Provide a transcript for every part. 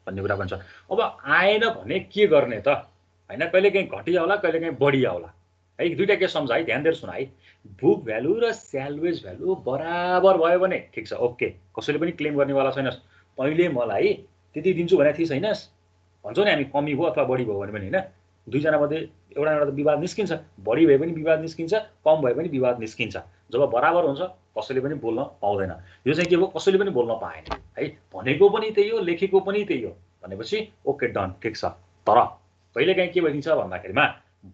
भन्ने कुरा पनि छ। अब आएन भने के गर्ने त हैन, कहिलेकाहीँ घटी आउला कहिलेकाहीँ बढी आउला है। दुईटा केस सम्झ है, ध्यान दिएर सुन है। बुक भ्यालु र स्यालवेज भ्यालु बराबर भयो भने ठिक छ, ओके, कसैले पनि क्लेम गर्नेवाला छैनस्। तैँले मलाई त्यति दिन्छु भनेको थिइस् हैनस्, भन्छौ नि हामी कमी भयो अथवा बढी भयो भने पनि हैन, दुईजना मध्ये एउटा त विवाद निस्किन्छ, बढी भए पनि विवाद निस्किन्छ, कम भए पनि विवाद निस्किन्छ। जब बराबर हुन्छ कसैले पनि बोल्न पाउँदैन। यो चाहिँ के हो, कसैले पनि बोल्न पाएन है। भनेको पनि त्यही हो, लेखेको पनि त्यही हो भनेपछि ओके डन, ठिक छ। तर कहिलेकाहीँ के भइदिन्छ भन्दाखेरिमा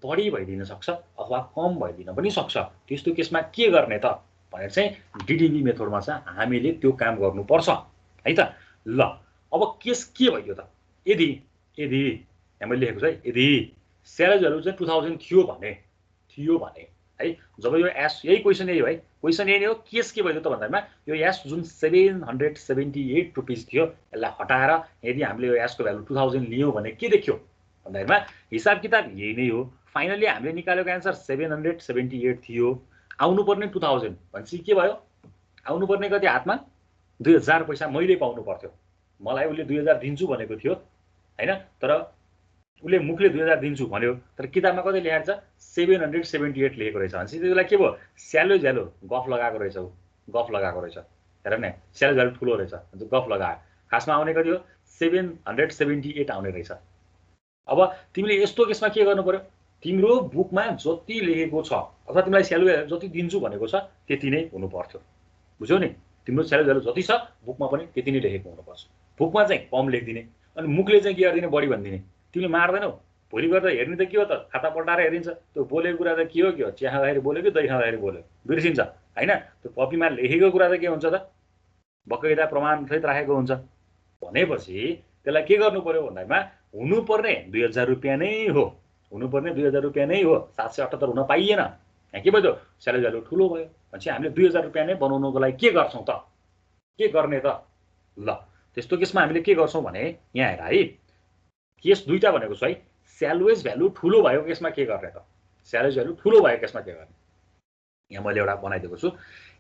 बढी भइदिन सक्छ अथवा कम भइदिन पनि सक्छ। त्यस्तो केसमा के गर्ने त भनेर चाहिँ डिडिबी मेथडमा चाहिँ हामीले त्यो काम गर्नुपर्छ है त। ल अब केस के भयो त, यदि यदि यहाँ मैले लेखेको छ है, यदि स्यालेज भ्यालु चाहिँ 2000 थियो भने है, जब यो एस, यही क्वेसन यही हो है, क्वेसन यही नै हो। केस के भयो त भन्दामा यो एस जुन 778 रुपिस थियो यसलाई हटाएर यदि हामीले यो एसको भ्यालु 2000 लियौँ भने के देखियो भन्दामा हिसाब किताब यही नै हो। फाइनली हामीले निकालेको एन्सर 778 थियो, आउनुपर्ने 2000 भनेपछि के भयो, आउनुपर्ने कति हातमा 2000 पैसा मैले पाउनु पर्थ्यो। मलाई उसले 2000 दिन्छु भनेको थियो हैन, तर उसले मुखले 2000 दिन्छु भन्यो, तर किताबमा कति लेखेको छ 778 लेखेको रहेछ। भनेपछि त्यसलाई के भयो, स्यालेज भ्यालु गफ लगाएको रहेछ, गफ लगाएको रहेछ। हेर न, स्यालेज भ्यालु ठुलो रहेछ, गफ लगायो। खासमा आउने कति हो 778 आउने रहेछ। अब तिमीले यस्तो केसमा के गर्नु पर्यो, तिम्रो बुकमा जति लेखेको छ अथवा तिमीलाई स्यालेज जति दिन्छु भनेको छ त्यति नै हुनु पर्थ्यो। बुझ्यौ नि, तिम्रो स्यालेज भ्यालु जति छ बुकमा पनि त्यति नै लेखेको हुनुपर्छ। बुकमा चाहिँ कम लेखिदिने अनि मुखले चाहिँ के गरिदिने, बढी भनिदिने। तिमीले मार्दैनौ, भोलि गर्दा हेर्ने त के हो त, खाता पल्टाएर हेरिन्छ, त्यो बोलेको कुरा त के हो, चिया खाँदाखेरि बोल्यो कि दही खाँदाखेरि बोल्यो, बिर्सिन्छ हैन। त्यो कपीमा लेखेको कुरा त के हुन्छ त, बकाइदा प्रमाणसहित राखेको हुन्छ। भनेपछि त्यसलाई के गर्नु पर्यो भन्दामा हुनुपर्ने 2000 रुपियाँ नै हो, हुनुपर्ने 2000 रुपियाँ नै हो। 778 हुन पाइएन, यहाँ के भयो, स्यालेज भ्यालु ठुलो भयो। भनेपछि हामीले 2000 रुपियाँ नै बनाउनको लागि के गर्छौँ त, के गर्ने त। ल त्यस्तो केसमा हामीले के गर्छौँ भने यहाँ हेर है, केस दुईटा भनेको छु है। स्यालेज भ्यालु ठुलो भएको केसमा के गर्ने त, स्यालेज भ्यालु ठुलो भएको केसमा के गर्ने, यहाँ मैले एउटा बनाइदिएको छु।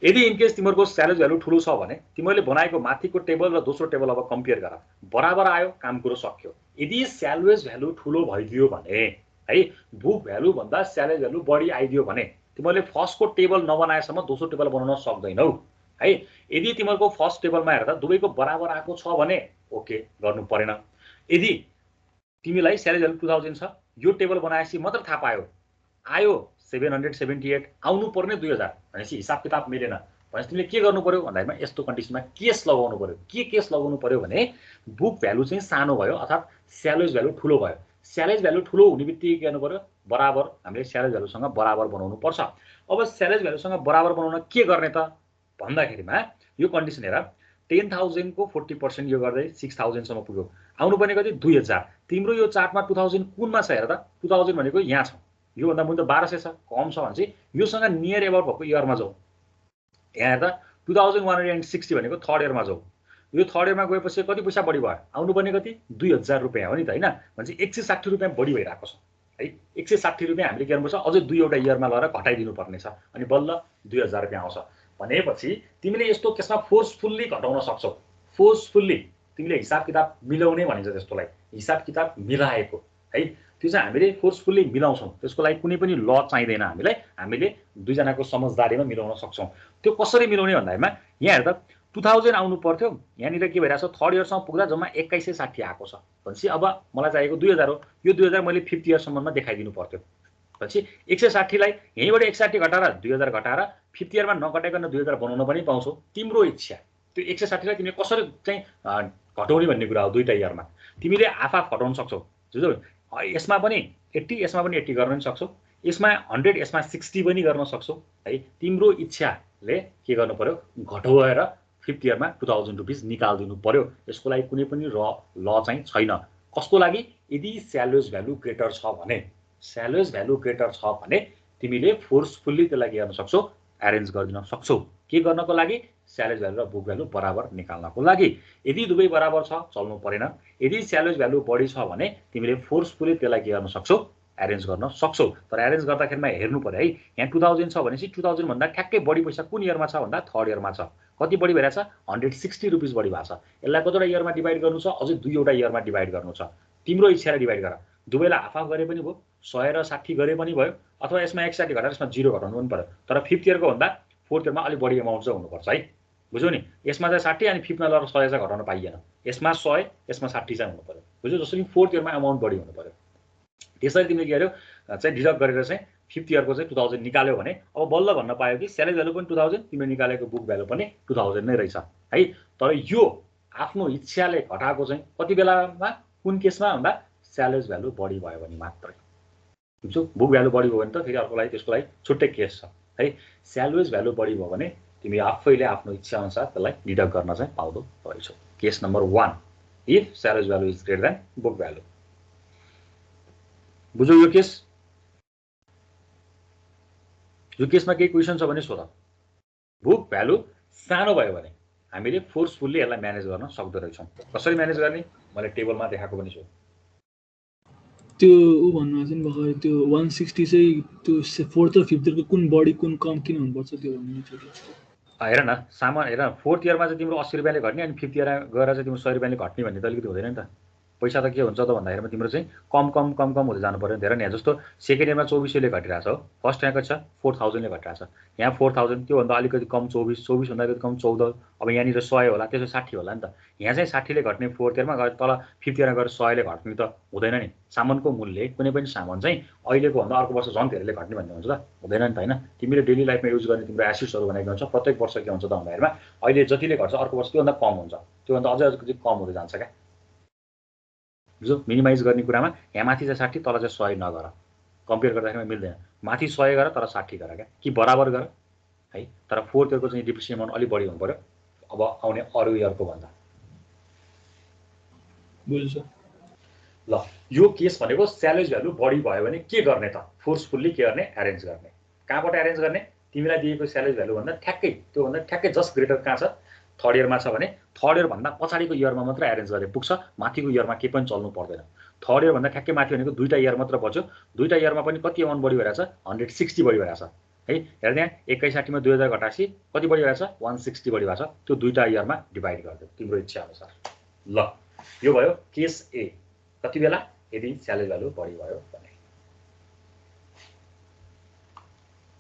यदि इनकेस तिमीहरूको स्यालेज भ्यालु ठुलो छ भने तिमीहरूले बनाएको माथिको टेबल र दोस्रो टेबल अब कम्पेयर गर, बराबर आयो, काम कुरो सक्यो। यदि स्यालेज भ्यालु ठुलो भइदियो भने है, बुक भ्यालु भन्दा स्यालेज भ्यालु बढी आइदियो भने तिमीहरूले फर्स्टको टेबल नबनाएसम्म दोस्रो टेबल बनाउन सक्दैनौ है। यदि तिमीहरूको फर्स्ट टेबलमा हेर्दा दुवैको बराबर आएको छ भने ओके गर्नु परेन। यदि तिमीलाई स्यालेज भ्यालु 2000 छ, यो टेबल बनाएपछि मात्र थाहा पायो आयो 778 आउनु पर्ने 2000 भनेपछि हिसाब किताब मिलेन। भनेपछि तिमीले के गर्नु पर्यो भन्दामा यस्तो कन्डिसनमा केस लगाउनु पर्यो। के केस लगाउनु पर्यो भने बुक भ्यालु चाहिँ सानो भयो अर्थात् स्यालेज भ्यालु ठुलो भयो। स्यालेज भ्यालु ठुलो हुने बित्तिकै के गर्नु पर्यो, बराबर हामीले स्यालेज भ्यालुसँग बराबर बनाउनु पर्छ। अब स्यालेज भ्यालुसँग बराबर बनाउन के गर्ने त भन्दाखेरिमा यो कन्डिसन हेर, 10,000 को 40% यो गर्दै 6,000 सम्म पुग्यो, आउनुपर्ने कति 2000। तिम्रो यो चार्टमा 2000 कुनमा छ हेर त, 2000 भनेको यहाँ छ, योभन्दा मुनि त 1200 छ, कम छ भनेपछि योसँग नियर एबाउट भएको इयरमा जाउँ। यहाँ हेर्दा 2160 भनेको थर्ड इयरमा जाउँ। यो थर्ड इयरमा गएपछि कति पैसा बढी भयो, आउनुपर्ने कति 2000 रुपियाँ हो नि त हैन। भनेपछि 160 रुपियाँ बढी भइरहेको छ है। 160 रुपियाँ हामीले के गर्नुपर्छ, अझै 2वटा इयरमा लगेर घटाइदिनु पर्ने छ, अनि बल्ल 2000 रुपियाँ आउँछ। भनेपछि तिमीले यस्तो केसमा फोर्सफुल्ली घटाउन सक्छौ। फोर्सफुल्ली तिमीले हिसाब किताब मिलाउने भनिन्छ त्यसकोलाई, हिसाब किताब मिलाएको है, त्यो चाहिँ हामीले फोर्सफुल्ली मिलाउँछौँ। त्यसको लागि कुनै पनि ल चाहिँदैन हामीलाई, हामीले दुईजनाको समझदारीमा मिलाउन सक्छौँ। त्यो कसरी मिलाउने भन्दामा यहाँ हेर्दा 2000 आउनु पर्थ्यो, यहाँनिर के भइरहेछ, थर्ड इयरसम्म पुग्दा जम्मा 2160 आएको छ। भनेपछि अब मलाई चाहिएको 2000 हो, यो 2000 मैले फिफ्थ इयरसम्ममा देखाइदिनु पर्थ्यो। भनेपछि 160 लाई यहीँबाट 160 घटाएर 2000 घटाएर फिफ्थ इयरमा नघटाइकन 2000 बनाउन पनि पाउँछौ, तिम्रो इच्छा। त्यो 160 लाई तिमीले कसरी चाहिँ घटाउने भन्ने कुरा हो। दुईटा इयरमा तिमीले आफा घटाउन सक्छौ, बुझ्यौ। यसमा पनि 80 यसमा पनि 80 गर्न सक्छौ, यसमा 100 यसमा 60 पनि गर्न सक्छौ है। तिम्रो इच्छाले के गर्नु पर्यो, घटाएर फिफ्थ इयरमा 2000 रुपिस निकालिदिनु पर्यो। यसको लागि कुनै पनि ल चाहिँ छैन। कसको लागि, यदि स्यालेज भ्यालु ग्रेटर छ भने, स्यालेज भ्यालु ग्रेटर छ भने तिमीले फोर्सफुल्ली त्यसलाई के गर्न सक्छौ, एरेन्ज गरिदिन सक्छौ। के गर्नको लागि, स्यालेज भ्यालु र बुक भ्यालु बराबर निकाल्नको लागि। यदि दुवै बराबर छ चल्नु परेन, यदि स्यालेज भ्यालु बढी छ भने तिमीले फोर्सफुल्ली त्यसलाई के गर्न सक्छौ, एरेन्ज गर्न सक्छौ। तर एरेन्ज गर्दाखेरिमा हेर्नु पर्यो है, यहाँ 2000 छ भनेपछि 2000 भन्दा ठ्याक्कै बढी पैसा कुन इयरमा छ भन्दा थर्ड इयरमा छ। कति बढी भइरहेछ? 160 रुपिस बढी भएको छ। यसलाई कतिवटा इयरमा डिभाइड गर्नु छ? अझै 2वटा इयरमा डिभाइड गर्नु छ। तिम्रो इच्छाले डिभाइड गर। दुवैलाई हाफ हाफ गरे पनि भयो, 100 र 60 गरे पनि भयो, अथवा यसमा 160 घटाएर यसमा 0 घटाउनु पनि पर्यो। तर फिफ्थ इयरको भन्दा फोर्थ इयरमा अलिक बढी अमाउन्ट चाहिँ हुनुपर्छ है, बुझ्यौ नि। यसमा चाहिँ 60 अनि फिफ्थमा लगेर 100 चाहिँ घटाउन पाइएन। यसमा 100, यसमा 60 चाहिँ हुनु पर्यो, बुझ्यौ। जसरी फोर्थ इयरमा अमाउन्ट बढी हुनु पर्यो। त्यसरी तिमीले के गर्यौ चाहिँ डिडक्ट गरेर चाहिँ फिफ्थ इयरको चाहिँ 2000 निकाल्यो भने अब बल्ल भन्न पायो कि सेलेज भ्यालु पनि 2000, तिमीले निकालेको बुक भ्यालु पनि 2000 नै रहेछ है। तर यो आफ्नो इच्छाले घटाएको चाहिँ कति बेलामा कुन केसमा भन्दा सेलेज भ्यालु बढी भयो भने मात्रै, बुझ्यौ। बुक भ्यालु बढी भयो भने त फेरि अर्को लागि त्यसको लागि छुट्टै केस छ है। सेलेज भ्यालु बढी भयो भने तिमी आफैले आफ्नो इच्छा अनुसार त्यसलाई डिडक्ट गर्न चाहिँ पाउँदो रहेछौ। Case number 1, if salvage value is greater than book value. बुझ्यौ यो केस? यो केसमा केही क्वेसन छ भने सोध। बुक भ्यालु सानो भयो भने हामीले फोर्सफुल्ली यसलाई म्यानेज गर्न सक्दो रहेछौँ। कसरी म्यानेज गर्ने? मैले टेबलमा देखाएको पनि छु। त्यो उ भन्नुहुन्छ नि भर्खर त्यो 160 चाहिँ त्यो फोर्थ र फिफ्थ इयरको कुन बढी कुन कम किन हुनुपर्छ त्यो भन्नुहुन्छ। हेर न, सामान हेर, फोर्थ इयरमा चाहिँ तिम्रो 80 रुपियाँले घट्ने अनि फिफ्थ इयर गएर चाहिँ तिम्रो 100 रुपियाँले घट्ने भन्ने त अलिकति हुँदैन नि त। पैसा त के हुन्छ त भन्दाखेरिमा तिम्रो चाहिँ कम कम कम कम हुँदै जानु पर्यो। धेरै नि जस्तो सेकेन्ड इयरमा 2400ले घटिरहेछ हो, फर्स्ट यहाँको छ 4000ले घटिरहेछ। यहाँ 4000, त्योभन्दा अलिकति कम 24, 24 भन्दा अलिकति कम 14, अब यहाँनिर 100 होला, त्यसो 60 होला नि त। यहाँ चाहिँ 60ले घट्ने फोर्थ इयरमा, गएर तल फिफ्थ इयरमा गएर 100ले घट्ने त हुँदैन नि। सामानको मूल्य कुनै पनि सामान चाहिँ अहिलेको भन्दा अर्को वर्ष झन् धेरैले घट्ने भन्ने हुन्छ त? हुँदैन नि त होइन। तिमीले डेली लाइफमा युज गर्ने तिम्रो एसेट्सहरू भनेको हुन्छ, प्रत्येक वर्ष के हुन्छ त भन्दाखेरिमा अहिले जतिले घट्छ अर्को वर्ष त्योभन्दा कम हुन्छ, त्योभन्दा अझै कम हुँदै जान्छ क्या, बुझ्यौ। मिनिमाइज गर्ने कुरामा यहाँ माथि चाहिँ 60, तल चाहिँ 100 नगर, कम्पेयर गर्दाखेरि मिल्दैन। माथि 100 गर तर 60 गर क्या, कि बराबर गर है। तर फोर्थ इयरको चाहिँ डिप्रिसिएसन अमाउन्ट अलिक बढी हुनु पर्यो अब आउने अरू इयरको भन्दा। बुझ्छ? ल, यो केस भनेको सेलेज भ्यालु बढी भयो भने के गर्ने त? फोर्सफुल्ली के गर्ने? एरेन्ज गर्ने। कहाँबाट एरेन्ज गर्ने? तिमीलाई दिएको सेलेज भ्यालु भन्दा ठ्याक्कै, त्योभन्दा ठ्याक्कै जस्ट ग्रेटर कहाँ छ? थर्ड इयरमा छ भने थर्ड इयर भन्दा पछाडिको इयरमा मात्र एरेन्ज गरे पुग्छ, माथिको इयरमा केही पनि चल्नु पर्दैन। थर्ड इयर भन्दा ठ्याक्कै माथि भनेको 2टा इयर मात्र बच्यो। 2टा इयरमा पनि कति अमाउन्ट बढी भइरहेछ? 160 बढी भइरहेछ है। हेर त्यहाँ 61 मा 2000 घटाएपछि कति बढी भइरहेछ? 160 बढी भएको छ। त्यो 2टा इयरमा डिभाइड गरिदियो तिम्रो इच्छा अनुसार। ल, यो भयो केस ए। कति बेला? यदि सेलेज भ्यालु बढी भयो भने।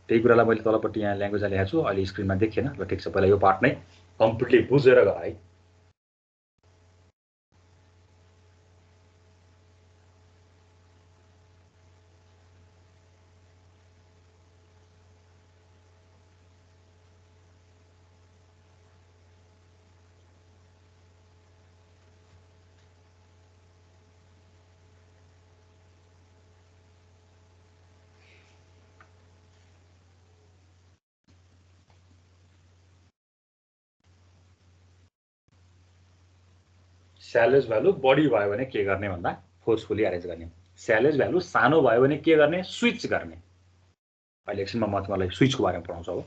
त्यही कुरालाई मैले तलपट्टि यहाँ ल्याङ्ग्वेजमा लेखेको छु, अहिले स्क्रिनमा देखिएन। ल ठिक छ, पहिला यो पार्ट नै कम्प्लिटली बुझेर गर है। सेलेज भ्यालु बढी भयो भने के गर्ने भन्दा फोर्सफुली एरेन्ज गर्ने। सेलेज भ्यालु सानो भयो भने के गर्ने? स्विच गर्ने। अहिले एकछिनमा म तिमीलाई स्विचको बारेमा पढाउँछु हो।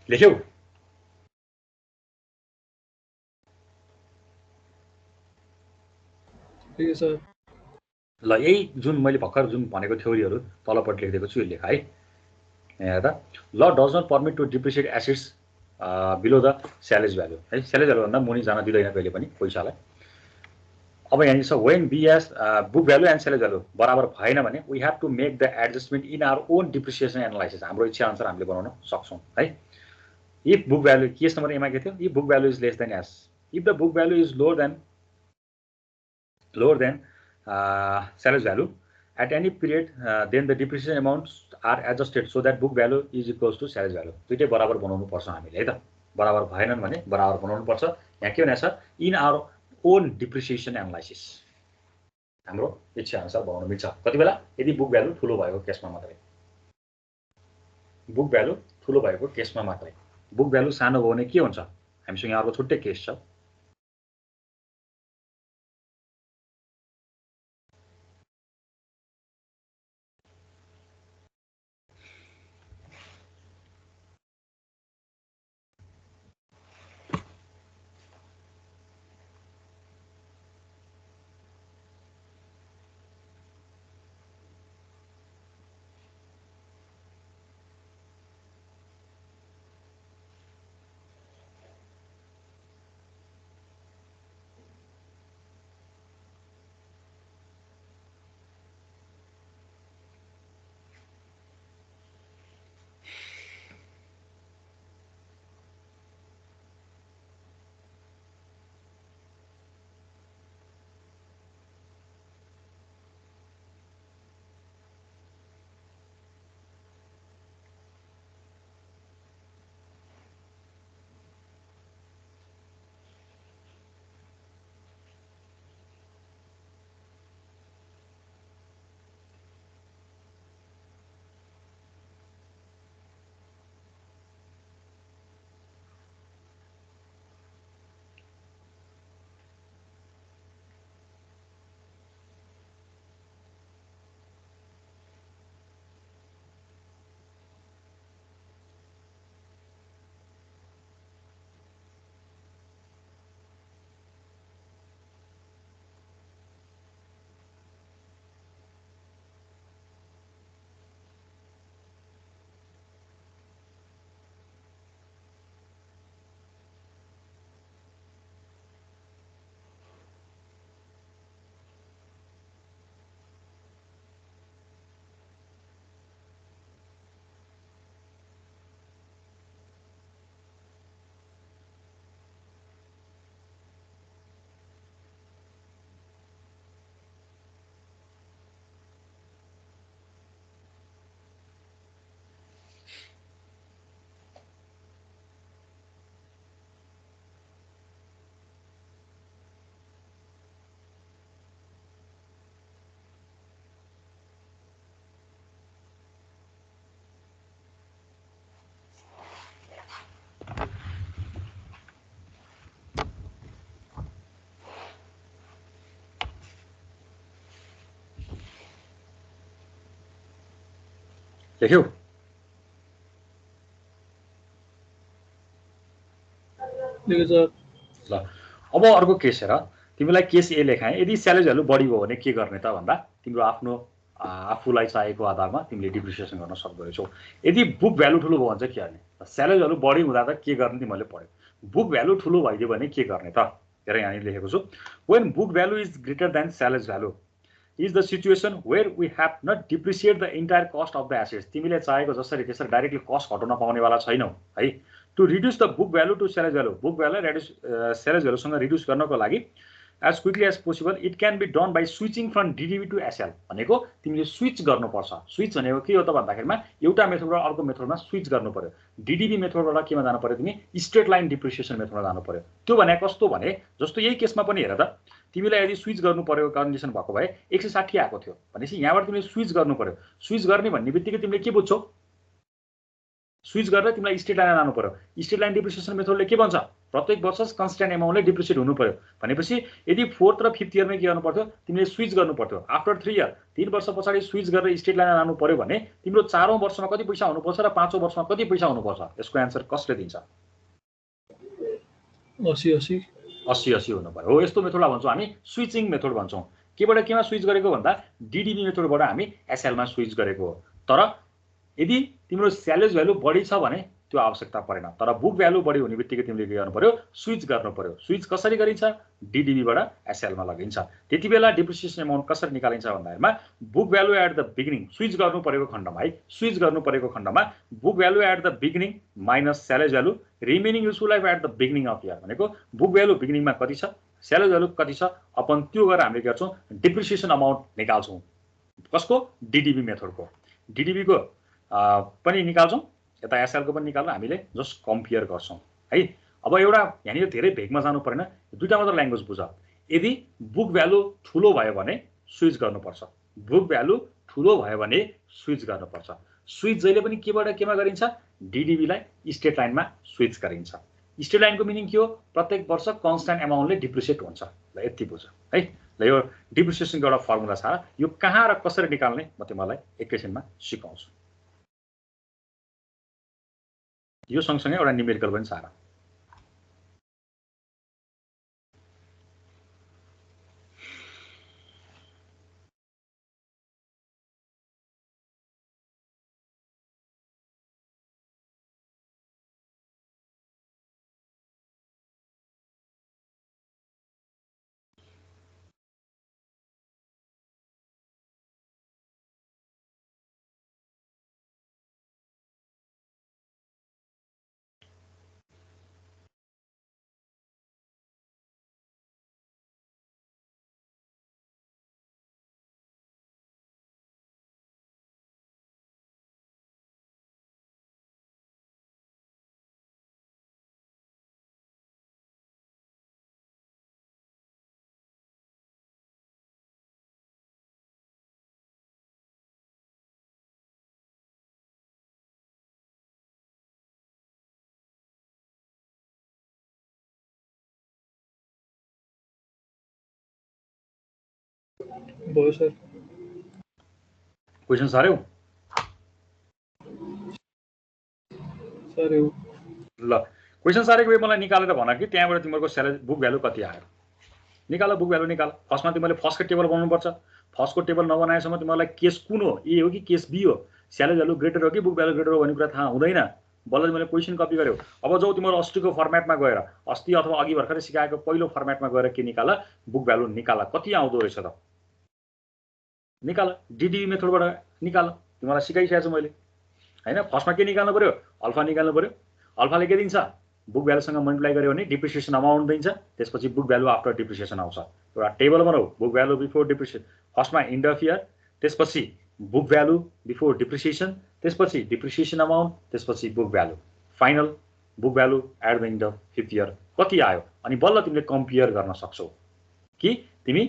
लेख्यौ? ठीक छ सर। ल, यही जुन मैले भर्खर जुन भनेको थ्योरीहरू तलपट्टि लेखिदिएको छु यो लेख है। यहाँ हेर्दा law does not permit to depreciate assets below the salvage value है। सेलेज भ्यालु भन्दा मुनि जान दिँदैन कहिले पनि पैसालाई। अब यहाँ छ when BS book value and salvage value बराबर भएन भने we have to make the adjustment in our own depreciation analysis. हाम्रो इच्छा अनुसार हामीले बनाउन सक्छौँ है। If book value, case number एमा के थियो? If book value is less than S, if the book value is lower than salvage value at any period then the depreciation amounts are adjusted so that book value is equals to salvage value. दुईटै बराबर बनाउनु पर्छ हामीले है त, बराबर भएनन् भने बराबर बनाउनु पर्छ। यहाँ के भनेछ, in our own depreciation analysis हाम्रो इच्छा अनुसार बनाउन मिल्छ। कति बेला, यदि बुक भ्यालु ठुलो भएको केसमा मात्रै, बुक भ्यालु ठुलो भएको केसमा मात्रै। बुक भ्यालु सानो भयो भने के हुन्छ, हामीसँग अर्को छुट्टै केस छ। लेख्यौ? ल अब अर्को केस हेर, तिमीलाई केस ए लेखाएँ। यदि सेलेज भ्यालु बढी भयो भने के गर्ने त भन्दा, तिम्रो आफ्नो आफूलाई चाहिएको आधारमा तिमीले डिप्रिसिएसन गर्न सक्दैछौ। यदि बुक भ्यालु ठुलो भयो भने चाहिँ के गर्ने, सेलेज भ्यालु बढी हुँदा त के गर्ने तिमीले पढ्यौ। बुक भ्यालु ठुलो भइदियो भने के गर्ने त, हेर यहाँ लेखेको छु। When book value is greater than salvage value is the situation where we have not depreciate the entire cost of the assets. तिमीले चाहेको जसरी त्यसरी डाइरेक्टली कस्ट घटाउन पाउनेवाला छैनौ है। To reduce the book value to salvage value, book value salvage भ्यालुसँग reduce गर्नको लागि as quickly as possible it can be done by switching from DDB to SL। भनेको तिमीले स्विच गर्नुपर्छ। स्विच भनेको के हो त भन्दाखेरिमा एउटा मेथडबाट अर्को मेथडमा स्विच गर्नु पर्यो। DDB मेथडबाट केमा जानु पर्यो, तिमी स्ट्रेट लाइन डिप्रिसिएसन मेथडमा जानु पर्यो। त्यो भने कस्तो भने, जस्तो यही केसमा पनि हेर त, तिमीलाई यदि स्विच गर्नु पर्यो कन्डिसन भएको भए 160 आएको थियो भनेपछि यहाँबाट तिमीले स्विच गर्नु पर्यो। स्विच गर्ने भन्ने बित्तिकै तिमीले के बुझ्छौ, स्विच गरेर तिमीलाई स्ट्रेट लाइन जानु पर्यो। स्ट्रेट लाइन डिप्रिसिएसन मेथडले के भन्छ, प्रत्येक वर्ष कन्स्ट्यान्ट एमाउन्टले डिप्रिसिएट हुनु पर्यो। भनेपछि यदि 4th र 5th इयरमा के गर्नु पर्थ्यो, तिमीले स्विच गर्नु पर्थ्यो। आफ्टर 3 इयर 3 वर्ष पछाडि स्विच गरेर स्ट्रेट लाइन जानु पर्यो भने तिम्रो 4औं वर्षमा कति पैसा हुनुपर्छ र 5औं वर्षमा कति पैसा हुनुपर्छ, यसको आन्सर कसले दिन्छ? 80 हुनु पर्यो। हो, यस्तो मेथडलाई भन्छौँ हामी स्विचिङ मेथड भन्छौँ। केबाट केमा स्विच गरेको भन्दा DDB मेथडबाट हामी SL मा स्विच गरेको हो। तर यदि तिम्रो सेलेज भ्यालु बढी छ भने त्यो आवश्यकता परेन। तर बुक भ्यालु बढी हुने बित्तिकै तिमीले के गर्नु पर्यो, स्विच गर्नु पर्यो। स्विच कसरी गरिन्छ, DDB बाट SL मा लगिन्छ। त्यति बेला डिप्रिसिएसन अमाउन्ट कसरी निकालिन्छ भन्दाखेरिमा book value at the beginning, switch गर्नु परेको खण्डमा है, स्विच गर्नु परेको खण्डमा book value at the beginning minus salvage value remaining useful life at the beginning of year. भनेको बुक भ्यालु बिगिनिङमा कति छ, सेलेज भ्यालु कति छ, अपन त्यो गरेर हामीले गर्छौँ डिप्रिसिएसन अमाउन्ट निकाल्छौँ। कसको डिडिबी मेथडको डिडिबीको पनि निकाल्छौँ यता एसएलको पनि निकाल्छौँ हामीले जस्ट कम्पेयर गर्छौँ है। अब एउटा यहाँनिर धेरै भेगमा जानु परेन दुईटा मात्र ल्याङ्ग्वेज बुझ। यदि बुक भ्यालु ठुलो भयो भने स्विच गर्नुपर्छ बुक भ्यालु ठुलो भयो भने स्विच गर्नुपर्छ। स्विच जहिले पनि केबाट केमा गरिन्छ डिडिबीलाई स्टेट लाइनमा स्विच गरिन्छ। स्टेट लाइनको मिनिङ के हो प्रत्येक वर्ष कन्स्ट्यान्ट एमाउन्टले डिप्रिसिएट हुन्छ ल यति बुझ है। ल यो डिप्रिसिएसनको एउटा फर्मुला छ यो कहाँ र कसरी निकाल्ने म तिमीलाई एकैछिनमा सिकाउँछु। यो सँगसँगै एउटा न्युमेरिकल पनि छ। भयो सर क्वेसन सार्यौ सर ल क्वेसन सारेको भए मलाई निकालेर भन कि त्यहाँबाट तिमीहरूको स्यालेरी बुक भ्यालु कति आयो निकाल बुक भ्यालु निकाल। फर्स्टमा तिमीले फर्स्टको टेबल बनाउनुपर्छ। फर्स्टको टेबल नबनाएसम्म तिमीलाई केस कुन हो ए हो कि केस बी हो स्यालेरी भ्यालु ग्रेटर हो कि बुक भ्यालु ग्रेटर हो भन्ने कुरा थाहा हुँदैन। बल्ल तिमीले क्वेसन कपी गर्यौ। अब जो तिमीहरू अस्तिको फर्मेटमा गएर अस्ति अथवा अघि भर्खरै सिकाएको पहिलो फर्मेटमा गएर के निकाल बुक भ्यालु निकाल कति आउँदो रहेछ त निकाल डिडिबी मेथडबाट निकाल तिमीलाई सिकाइसकेको छु मैले हैन। फर्स्टमा के निकाल्नु पर्यो अल्फा निकाल्नु पर्यो। अल्फाले के दिन्छ बुक भ्यालुसँग मल्टिप्लाई गर्यो भने डिप्रिसिएसन अमाउन्ट दिन्छ। त्यसपछि बुक भ्यालु आफ्टर डिप्रिसिएसन आउँछ। एउटा टेबल बनाऊ बुक भ्यालु बिफोर डिप्रिसिएसन फर्स्टमा एन्ड अफ इयर त्यसपछि बुक भ्यालु बिफोर डिप्रिसिएसन त्यसपछि डिप्रिसिएसन अमाउन्ट त्यसपछि book value final book value at the end of 5th year कति आयो अनि बल्ल तिमीले कम्पेयर गर्न सक्छौ कि तिमी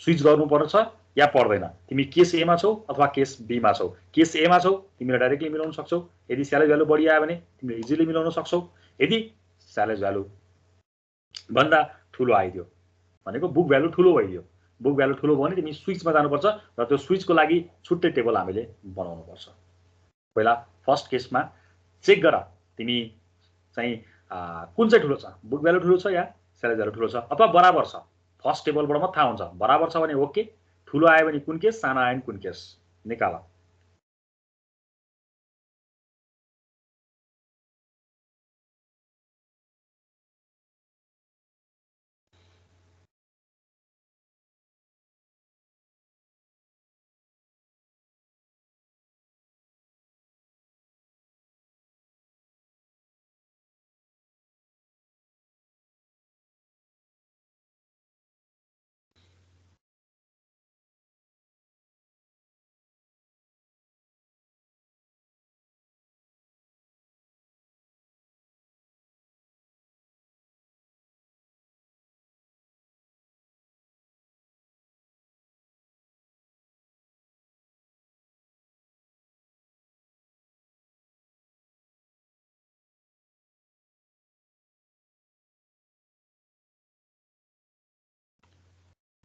स्विच गर्नुपर्छ या पर्दैन। तिमी केस ए मा छौ अथवा केस बी मा छौ। केस ए मा छौ तिमीले डाइरेक्टली मिलाउन सक्छौ। यदि स्यालेरी भ्यालु बढी आयो भने तिमीले इजिली मिलाउन सक्छौ। यदि स्यालेरी भ्यालु भन्दा ठुलो आइदियो भनेको बुक भ्यालु ठुलो भइदियो बुक भ्यालु ठुलो भयो भने तिमी स्विचमा जानुपर्छ र त्यो स्विचको लागि छुट्टै टेबल हामीले बनाउनु पर्छ। पहिला फर्स्ट केसमा चेक गर तिमी चाहिँ कुन चाहिँ ठुलो छ बुक भ्यालु ठुलो छ या स्यालेरी भ्यालु ठुलो छ अथवा बराबर छ। फर्स्ट टेबलबाट मात्र थाहा हुन्छ बराबर छ भने ओके ठुलो आयो भने कुन केस सानो आयो भने कुन केस निकाल।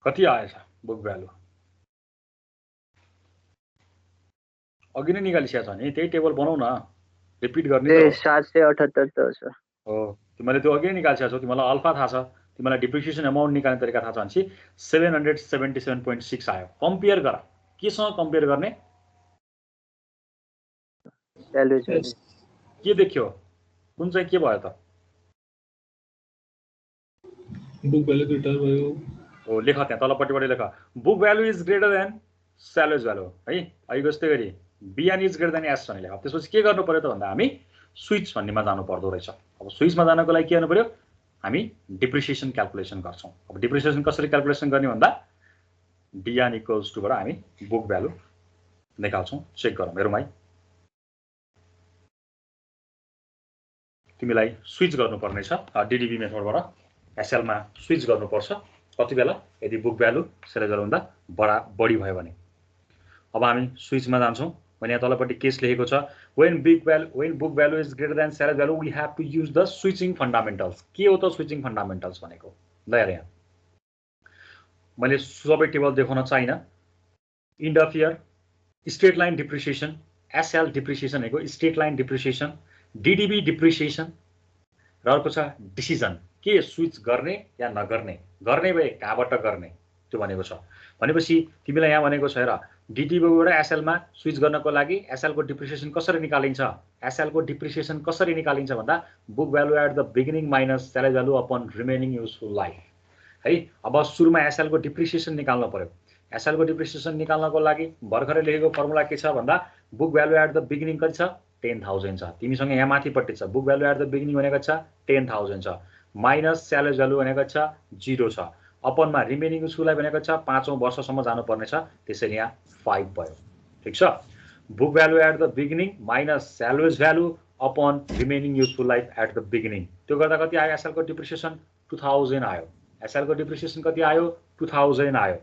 कति आएछ बुक भ्यालु अघि नै निकालिसकेको छ नि त्यही टेबल बनाऊ न रिपिट गर्ने 778 छ हो। तिमीले त्यो अघि नै निकालिसकेको छौ। तिमीलाई अल्फा थाहा छ तिमीलाई डिप्रिसिएसन अमाउन्ट निकाल्ने तरिका थाहा छ भनेपछि 777.6 आयो। कम्पेयर गर केसँग कम्पेयर गर्ने के देख्यो कुन चाहिँ के भयो त बुक भ्यालु ग्रेटर भयो हो। लेख त्यहाँ तलपट्टिबाट लेख book value is greater then salary value है। अहिले जस्तै गरी बिएन इज ग्रेटर देन एस भन्ने लेख। त्यसपछि के गर्नु पर्यो त भन्दा हामी स्विच भन्नेमा जानु पर्दो रहेछ। अब स्विचमा जानको लागि के गर्नु पर्यो हामी डिप्रिसिएसन क्याल्कुलेसन गर्छौँ। अब डिप्रिसिएसन कसरी क्याल्कुलेसन गर्ने भन्दा डिएन इक्वल्स टुबाट हामी बुक भ्यालु निकाल्छौँ। चेक गरौँ, हेरौँ है। तिमीलाई स्विच गर्नुपर्ने छ डिडिबी मेथडबाट एसएलमा स्विच गर्नुपर्छ। कति बेला? यदि बुक भ्यालु सेलेज भ्यालुभन्दा बढी भयो भने। अब हामी स्विचमा जान्छौँ भने यहाँ तलपट्टि केस लेखेको छ when book value is greater than salvage value we have to use the switching fundamentals। के हो त स्विचिङ फन्डामेन्टल्स भनेको? ल हेर, यहाँ मैले सबै टेबल देखाउन चाहिन। End of year, straight line depreciation, SL depreciation भनेको straight line depreciation, DDB depreciation र अर्को छ डिसिजन, के स्विच गर्ने या नगर्ने, गर्ने भए कहाँबाट गर्ने, त्यो भनेको छ। भनेपछि तिमीलाई यहाँ भनेको छ हेर, डिडिबीबाट एसएलमा स्विच गर्नको लागि एसएलको डिप्रिसिएसन कसरी निकालिन्छ? एसएलको डिप्रिसिएसन कसरी निकालिन्छ भन्दा book value at the beginning minus salvage value upon remaining useful life है। अब सुरुमा एसएलको डिप्रिसिएसन निकाल्नु पर्यो। एसएलको डिप्रिसिएसन निकाल्नको लागि भर्खरै लेखेको फर्मुला के छ भन्दा book value at the beginning कति छ? 10,000 छ। तिमीसँग यहाँ माथिपट्टि छ book value at the beginning भनेको छ 10,000 छ, माइनस सेलेज भ्यालु भनेको छ 0 छ, अपनमा रिमेनिङ युजफुल लाइफ भनेको छ 5औं वर्षसम्म जानुपर्ने छ, त्यसैले यहाँ 5 भयो। ठिक छ। Book value at the beginning minus salvage value upon remaining useful life at the beginning, त्यो गर्दा कति आयो? एसएलको डिप्रिसिएसन 2000 आयो। एसएलको डिप्रिसिएसन कति आयो? 2000 आयो।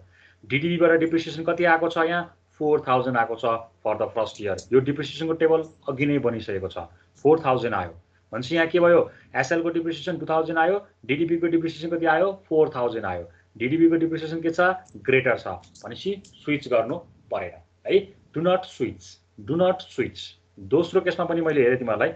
डिडिबीबाट डिप्रिसिएसन कति आएको छ? यहाँ 4000 आएको छ फर द फर्स्ट इयर। यो डिप्रिसिएसनको टेबल अघि नै बनिसकेको छ। 4000 आयो भनेपछि यहाँ के भयो? एसएलको डिप्रिसिएसन 2000 आयो, डिडिबीको डिप्रिसिएसन कति आयो? 4000 आयो। डिडिबीको डिप्रिसिएसन के छ? ग्रेटर छ, भनेपछि स्विच गर्नु परेन है। Do not switch, do not switch. दोस्रो केसमा पनि मैले हेरेँ तिमीहरूलाई,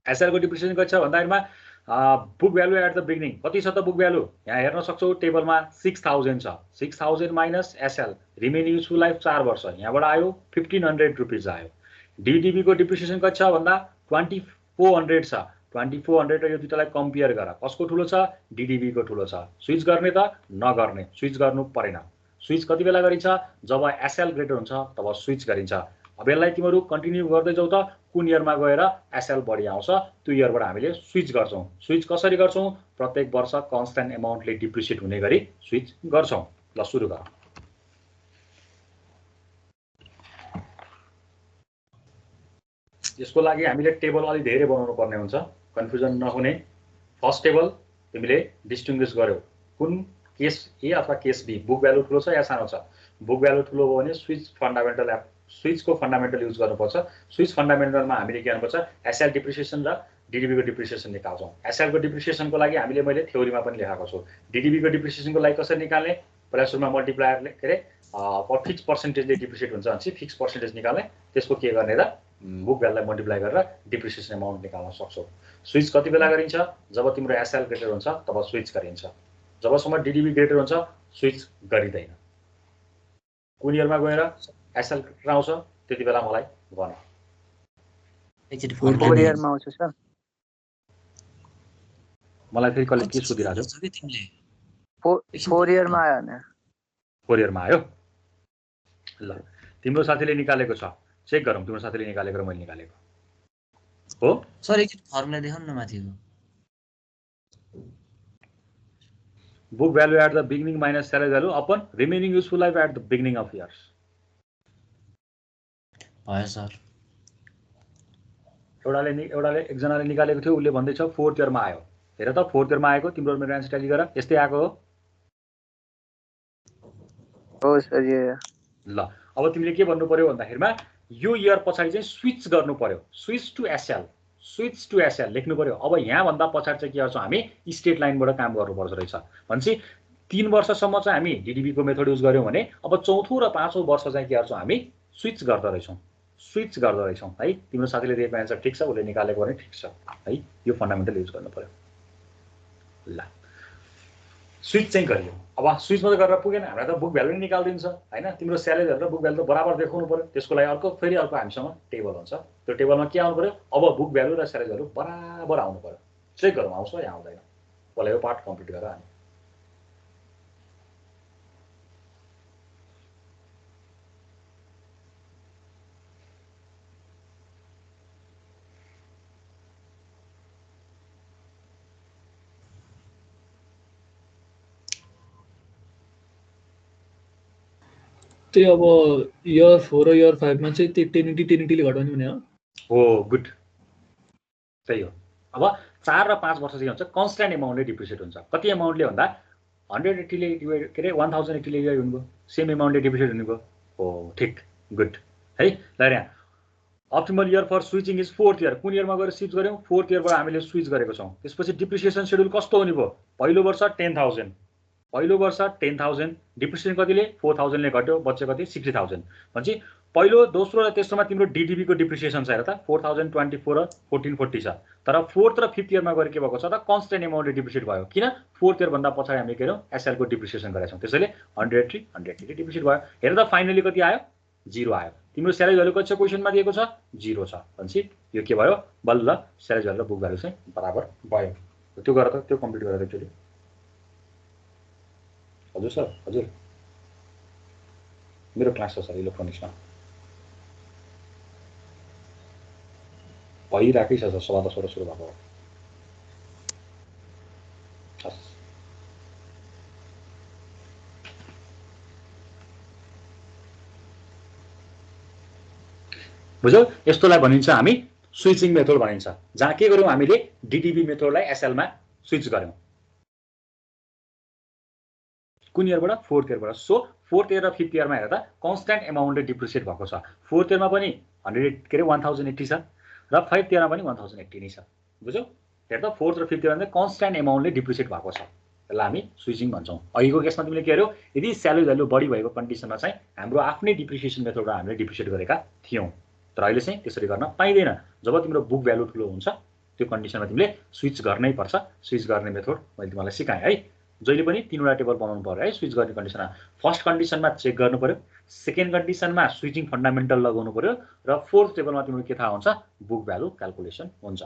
एसएलको डिप्रिसिएसन कति छ भन्दाखेरिमा book value at the beginning कति छ त? बुक भ्यालु यहाँ हेर्न सक्छौ टेबलमा 6000 छ। 6000 minus SL remaining useful life 4 वर्ष, यहाँबाट आयो 1500 रुपिज आयो। डिडिबीको डिप्रिसिएसन कति छ भन्दा 2400 छ। 2400 र यो दुईटालाई कम्पेयर गर, कसको ठुलो छ? डिडिबीको ठुलो छ। स्विच गर्ने त नगर्ने? स्विच गर्नु परेन। स्विच कति बेला गरिन्छ? जब एसएल ग्रेटर हुन्छ तब स्विच गरिन्छ। अब यसलाई तिमीहरू कन्टिन्यू गर्दै जाऊ त कुन इयरमा गएर एसएल बढी आउँछ त्यो इयरबाट हामीले स्विच गर्छौँ। स्विच कसरी गर्छौँ? प्रत्येक वर्ष कन्स्ट्यान्ट एमाउन्टले डिप्रिसिएट हुने गरी स्विच गर्छौँ। ल सुरु गर। यसको लागि हामीले टेबल अलि धेरै बनाउनु पर्ने हुन्छ, कन्फ्युजन नहुने। फर्स्ट टेबल तिमीले डिस्टिङ्ग्विस गर्यौ कुन केस ए अथवा केस बी, बुक भ्यालु ठुलो छ या सानो छ। बुक भ्यालु ठुलो भयो भने स्विचको फन्डामेन्टल युज गर्नुपर्छ। स्विच फन्डामेन्टलमा हामीले के गर्नुपर्छ? एसएल डिप्रिसिएसन र डिडिबीको डिप्रिसिएसन निकाल्छौँ। एसएलको डिप्रिसिएसनको लागि हामीले मैले थ्योरीमा पनि लेखाएको छु। डिडिबीको डिप्रिसिएसनको लागि कसरी निकाल्ने? पहिला सुरुमा मल्टिप्लायरले के अरे फिक्स पर्सेन्टेजले डिप्रिसिएट हुन्छ भनेपछि फिक्स पर्सेन्टेज निकाल्ने, त्यसको के गर्ने त बुक भ्यालुलाई मल्टिप्लाई गरेर डिप्रिसिएसन एमाउन्ट निकाल्न सक्छौ। स्विच कति बेला गरिन्छ? जब तिम्रो एसएल ग्रेटर हुन्छ तब स्विच गरिन्छ। जबसम्म डिडिबी ग्रेटर हुन्छ स्विच गरिँदैन। कुन इयरमा गएर एसएल ग्रेटर आउँछ त्यति बेला मलाई भन। 4 इयरमा आउँछ सर। मलाई फेरि कहिले के सोधिरहेको छ? 4 इयरमा आयो भने 4 इयरमा आयो। ल तिम्रो साथीले निकालेको छ, चेक गरौँ तिम्रो साथीले निकालेको र मैले निकालेको हो। सर एकचोटि फर्मुला देखाउनु न माथिको। Book value at the beginning minus salvage value upon remaining useful life at the beginning of years. भयो सर। एउटाले एकजनाले निकालेको थियो, उसले भन्दैछ 4th इयरमा आयो। हेर त 4th इयरमा आएको तिम्रो मेरो एन्सर ट्याली गर, यस्तै आएको हो। हो सर यो। ल अब तिमीले के भन्नु पर्यो भन्दाखेरिमा यो इयर पछाडि चाहिँ स्विच गर्नु पर्यो। Switch to SL, switch to SL लेख्नु पर्यो। अब यहाँ भन्दा पछाडि चाहिँ के गर्छौँ हामी? स्टेट लाइनबाट काम गर्नुपर्छ रहेछ। भनेपछि 3 वर्षसम्म चाहिँ हामी डिडिबीको मेथड युज गर्यौँ भने अब 4औं र 5औं वर्ष चाहिँ के गर्छौँ हामी? स्विच गर्दो रहेछौँ, स्विच गर्दो रहेछौँ है। तिम्रो साथीले दिएको एन्सर ठिक छ, उसले निकालेको पनि ठिक छ है। यो फन्डामेन्टल युज गर्नु पर्यो। ल स्विच चाहिँ गरियो। अब स्विच मात्रै गरेर पुगेन, हामीलाई त बुक भ्यालु नै निकालिदिन्छ होइन। तिम्रो सेलेज र बुक भ्यालु त बराबर देखाउनु पर्यो। त्यसको लागि फेरि अर्को हामीसँग टेबल हुन्छ। त्यो टेबलमा के आउनु पर्यो? अब बुक भ्यालु र सेलेज भ्यालु बराबर आउनु पर्यो। चेक गरौँ आउँछ या आउँदैन। पहिला यो पार्ट कम्प्लिट गरेर हामी त्यही अब इयर 4 र इयर 5 मा चाहिँ त्यही 1080 ले घटाउने भने हो गुड त्यही हो। अब 4 र 5 वर्ष चाहिँ हुन्छ कन्स्ट्यान्ट एमाउन्टले डिप्रिसिएट हुन्छ। कति एमाउन्टले भन्दा 180 ले डिभाइड के अरे 1080 ले डिभाइड हुनुभयो, सेम एमाउन्टले डिप्रिसिएट हुनुभयो। हो ठिक गुड है। ल यहाँ optimal year for switching is 4th year. कुन इयरमा गएर स्विच गऱ्यौँ? 4th इयरबाट हामीले स्विच गरेको छौँ। त्यसपछि डिप्रिसिएसन सेड्युल कस्तो हुने भयो? पहिलो वर्ष 10,000, पहिलो वर्ष 10,000, डिप्रिसिएसन कतिले? 4,000 ले घट्यो, बच्चे कति? 60,000। भनेपछि पहिलो दोस्रो र तेस्रोमा तिम्रो डिडिबी को डिप्रिसिएसन छ हेर त 4024 र 1440 छ। तर 4th र 5th इयरमा गएर के भएको छ त? कन्स्ट्यान्ट एमाउन्टले डिप्रिसिएट भयो। किन? 4th इयर भन्दा पछाडि हामीले के गर्यौँ? एसएल को डिप्रिसिएसन गरेका छौँ, त्यसैले 180 ले डिप्रिसिएट भयो। हेर त फाइनली कति आयो? 0 आयो। तिम्रो स्यालेज भ्यालु कति छ? क्वेसनमा दिएको छ 0 छ। भनेपछि यो के भयो? बल्ल स्यालेज भ्यालु र बुक भ्यालु चाहिँ बराबर भयो। त्यो गर त, त्यो कम्प्लिट गरेर एकचोटि। हजुर सर, हजुर मेरो क्लास छ सर इलेक्ट्रोनिक्समा, भइराकै छ सर, 10:15 सुरु भएको हो। बुझ्यौ? यस्तोलाई भनिन्छ हामी स्विचिङ मेथड भनिन्छ, जहाँ के गर्यौँ हामीले डिडिबी मेथडलाई एसएलमा स्विच गर्यौँ। कुन इयरबाट? 4th इयरबाट। सो 4th इयर र 5th इयरमा हेर त कन्स्ट्यान्ट एमाउन्टले डिप्रिसिएट भएको छ। 4th इयरमा पनि 1080 छ र 5th इयरमा पनि 1080 नै छ। बुझ्यौ? हेर त 4th र 5th इयरमा कन्स्ट्यान्ट एमाउन्टले डिप्रिसिएट भएको छ, त्यसलाई हामी स्विचिङ भन्छौँ। अघिको केसमा तिमीले के गर्यौ? यदि स्यालेज भ्यालु बढी भएको कन्डिसनमा चाहिँ हाम्रो आफ्नै डिप्रिसिएसन मेथडबाट हामीले डिप्रिसिएट गरेका थियौँ। तर अहिले चाहिँ त्यसरी गर्न पाइँदैन। जब तिम्रो बुक भ्यालु ठुलो हुन्छ त्यो कन्डिसनमा तिमीले स्विच गर्नै पर्छ। स्विच गर्ने मेथड मैले तिमीलाई सिकाएँ है। जहिले पनि 3वटा टेबल बनाउनु पर्यो है स्विच गर्ने कन्डिसनमा। फर्स्ट कन्डिसनमा चेक गर्नु पर्यो, सेकेन्ड कन्डिसनमा स्विचिङ फन्डामेन्टल लगाउनु पर्यो र 4th टेबलमा तिम्रो के थाहा हुन्छ? बुक भ्यालु क्याल्कुलेसन हुन्छ।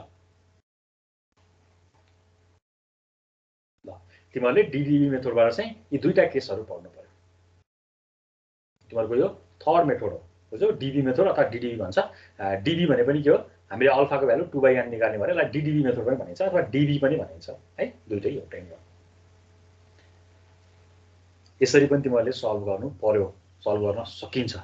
ल तिमीहरूले डिडिबी मेथडबाट चाहिँ यी दुईटा केसहरू पढ्नु पर्यो। तिमीहरूको यो 3rd मेथड हो, बुझ्यौ? डिबी मेथड अथवा डिडिबी भन्छ। डिबी भने पनि के हो? हामीले अल्फाको भ्यालु 2/n निकाल्ने भने यसलाई डिडिबी मेथड पनि भनिन्छ अथवा डिबी पनि भनिन्छ है, दुईटै एउटै हो। यसरी पनि तिमीहरूले सल्भ गर्नु पर्यो, सल्भ गर्न सकिन्छ।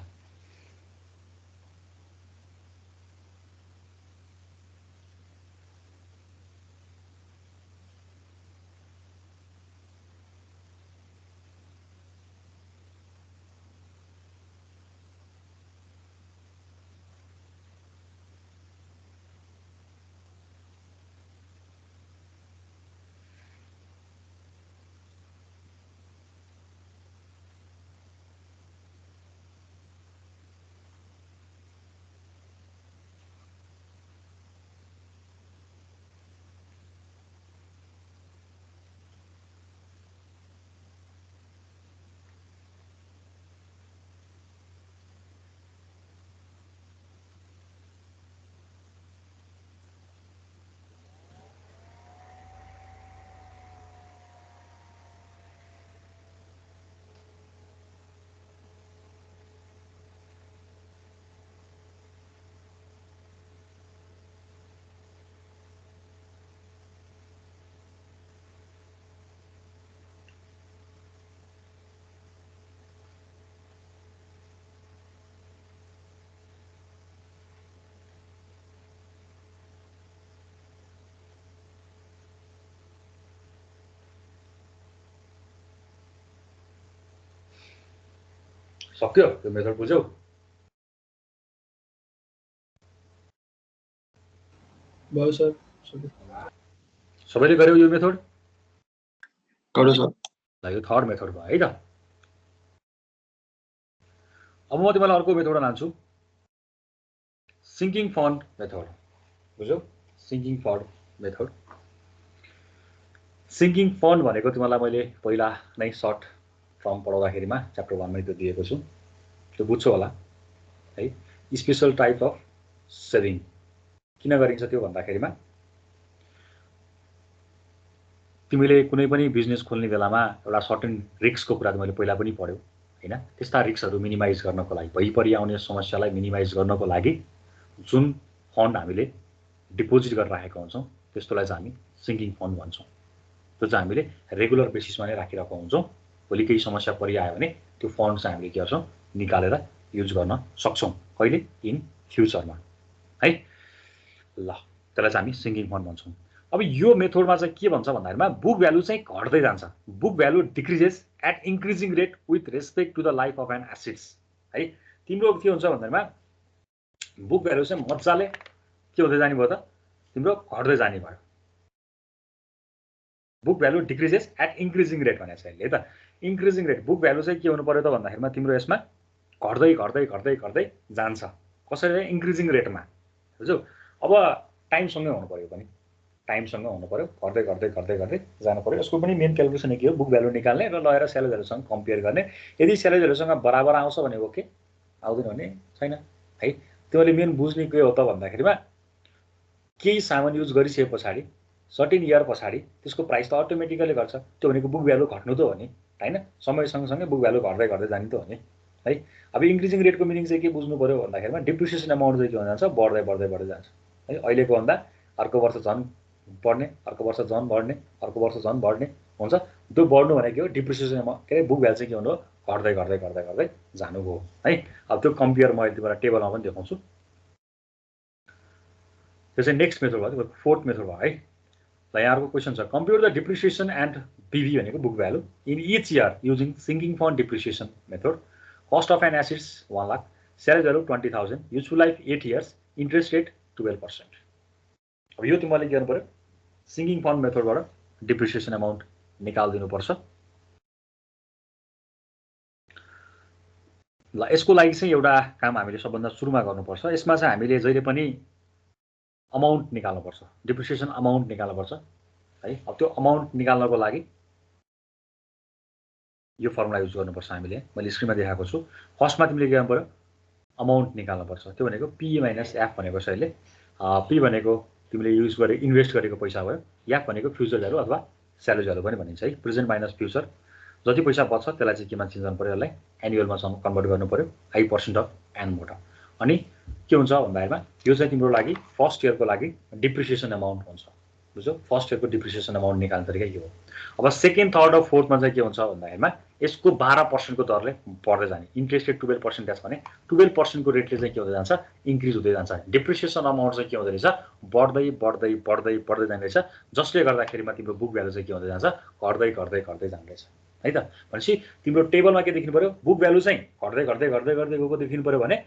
सक्यो? यो मेथड बुझ्यौ? भयो सर। सबैले गर्यौ यो मेथड? गर्यो सर। ल यो 3rd मेथड भयो है त। अब म तिमीलाई अर्को मेथड लान्छु, सिङ्किङ फन्ड मेथड। बुझ्यौ? Sinking fund method. Sinking fund भनेको तिमीलाई मैले पहिला नै सर्ट फर्म पढाउँदाखेरिमा च्याप्टर 1 मै त्यो दिएको छु, त्यो बुझ्छौ होला है। स्पेशल टाइप अफ सेभिङ किन गरिन्छ त्यो भन्दाखेरिमा तिमीले कुनै पनि बिजनेस खोल्ने बेलामा एउटा सर्टेन रिस्कको कुरा मैले पहिला पनि पढ्यौ हैन। त्यस्ता रिस्कहरू मिनिमाइज गर्नको लागि, भइपरि आउने समस्यालाई मिनिमाइज गर्नको लागि जुन फन्ड हामीले डिपोजिट गरेर राखेका हुन्छौँ त्यस्तोलाई चाहिँ हामी सिङ्किङ फन्ड भन्छौँ। त्यो चाहिँ हामीले रेगुलर बेसिसमा नै राखिरहेको हुन्छौँ, भोलि केही समस्या परिआयो भने त्यो फन्ड चाहिँ हामीले के गर्छौँ निकालेर युज गर्न सक्छौँ कहिले इन फ्युचरमा है ल त्यसलाई चाहिँ हामी सिङ्किङ फन्ड भन्छौँ अब यो मेथडमा चाहिँ के भन्छ भन्दाखेरिमा बुक भ्यालु चाहिँ घट्दै जान्छ book value decreases at increasing rate with respect to the life of an assets है तिम्रो के हुन्छ भन्दाखेरिमा बुक भ्यालु चाहिँ मजाले के हुँदै जाने भयो त तिम्रो घट्दै जाने भयो book value decreases at increasing rate भनेको छ यसले त इन्क्रिजिङ रेट बुक भ्यालु चाहिँ के हुनु पर्यो त भन्दाखेरिमा तिम्रो यसमा घट्दै घट्दै घट्दै घट्दै जान्छ कसरी इन्क्रिजिङ रेटमा बुझ्यौ अब टाइमसँगै हुनु पर्यो पनि टाइमसँग हुनु पर्यो घट्दै घट्दै घट्दै घट्दै जानु पर्यो यसको पनि मेन क्यालकुलेसन के हो बुक भ्यालु निकाल्ने र लगेर सेलेज भ्यालुसँग कम्पेयर गर्ने यदि सेलेज भ्यालुसँग बराबर आउँछ भने ओके आउँदैन भने छैन है तिमीले मेन बुझ्ने के हो त भन्दाखेरिमा केही सामान युज गरिसके पछाडि सर्टेन इयर पछाडि त्यसको प्राइस त अटोमेटिकली घट्छ त्यो भनेको बुक भ्यालु घट्नु त हो नि हैन समय सँगसँगै बुक भ्यालु घट्दै घट्दै जाने त हो नि है अब इन्क्रिजिङ रेटको मिनिङ चाहिँ के बुझ्नु पर्यो भन्दाखेरिमा डिप्रिसिएसन अमाउन्ट चाहिँ के हुन जान्छ बढ्दै बढ्दै बढ्दै जान्छ है अहिलेको भन्दा अर्को वर्ष झन् बढ्ने अर्को वर्ष झन् बढ्ने अर्को वर्ष झन् बढ्ने हुन्छ त्यो बढ्नु भनेको हो डिप्रिसिएसन के अरे बुक भ्यालु चाहिँ के हुनु हो घट्दै घट्दै घट्दै घट्दै जानु हो है अब त्यो कम्पेयर म अहिले तिमीलाई टेबलमा पनि देखाउँछु त्यो चाहिँ नेक्स्ट मेथड भयो फोर्थ मेथड भयो है ल यहाँको क्वेसन छ compute the depreciation and BV भनेको book value in each year using sinking fund depreciation method cost of an assets 1 lakh salvage value 20,000 useful life 8 years interest rate 12%। अब यो तिमीले के गर्नु पर्यो सिङ्किङ फन्ड मेथडबाट डिप्रिसिएसन अमाउन्ट निकालिदिनुपर्छ ल यसको लागि चाहिँ एउटा काम हामीले सबभन्दा सुरुमा गर्नुपर्छ यसमा चाहिँ हामीले जहिले पनि अमाउन्ट निकाल्नुपर्छ डिप्रिसिएसन अमाउन्ट निकाल्नुपर्छ है अब त्यो अमाउन्ट निकाल्नको लागि यो फर्मुला युज गर्नुपर्छ हामीले मैले स्क्रिनमा देखाएको छु फर्स्टमा तिमीले के गर्नु पर्यो अमाउन्ट निकाल्नुपर्छ त्यो भनेको पी माइनस एफ भनेको छ अहिले पी भनेको तिमीले युज गरे इन्भेस्ट गरेको पैसा भयो एफ भनेको फ्युचर भ्यालु अथवा सेलेज भ्यालु पनि भनिन्छ है प्रेजेन्ट माइनस फ्युचर जति पैसा बच्छ त्यसलाई चाहिँ केमा चेन्ज गर्नु पर्यो यसलाई एनुअलमा कन्भर्ट गर्नु पर्यो 5% अफ एनुअलबाट अनि के हुन्छ भन्दाखेरिमा यो चाहिँ तिम्रो लागि फर्स्ट इयरको लागि डिप्रिसिएसन अमाउन्ट हुन्छ बुझ्यौ फर्स्ट इयरको डिप्रिसिएसन अमाउन्ट निकाल्ने तरिका यो हो अब सेकेन्ड थर्ड र फोर्थमा चाहिँ के हुन्छ भन्दाखेरिमा यसको 12% को दरले बढ्दै जाने इन्ट्रेस्ट रेट 12% भने 12% को रेटले चाहिँ के हुँदै जान्छ इन्क्रिज हुँदै जान्छ डिप्रिसिएसन अमाउन्ट चाहिँ के हुँदै रहेछ बढ्दै बढ्दै बढ्दै बढ्दै जाने रहेछ जसले गर्दाखेरिमा तिम्रो बुक भ्यालु चाहिँ के हुँदै जान्छ घट्दै घट्दै घट्दै जाने रहेछ है त भनेपछि तिम्रो टेबलमा के देखिनु पर्यो बुक भ्यालु चाहिँ घट्दै घट्दै घट्दै घट्दै गएको देखिनु पर्यो भने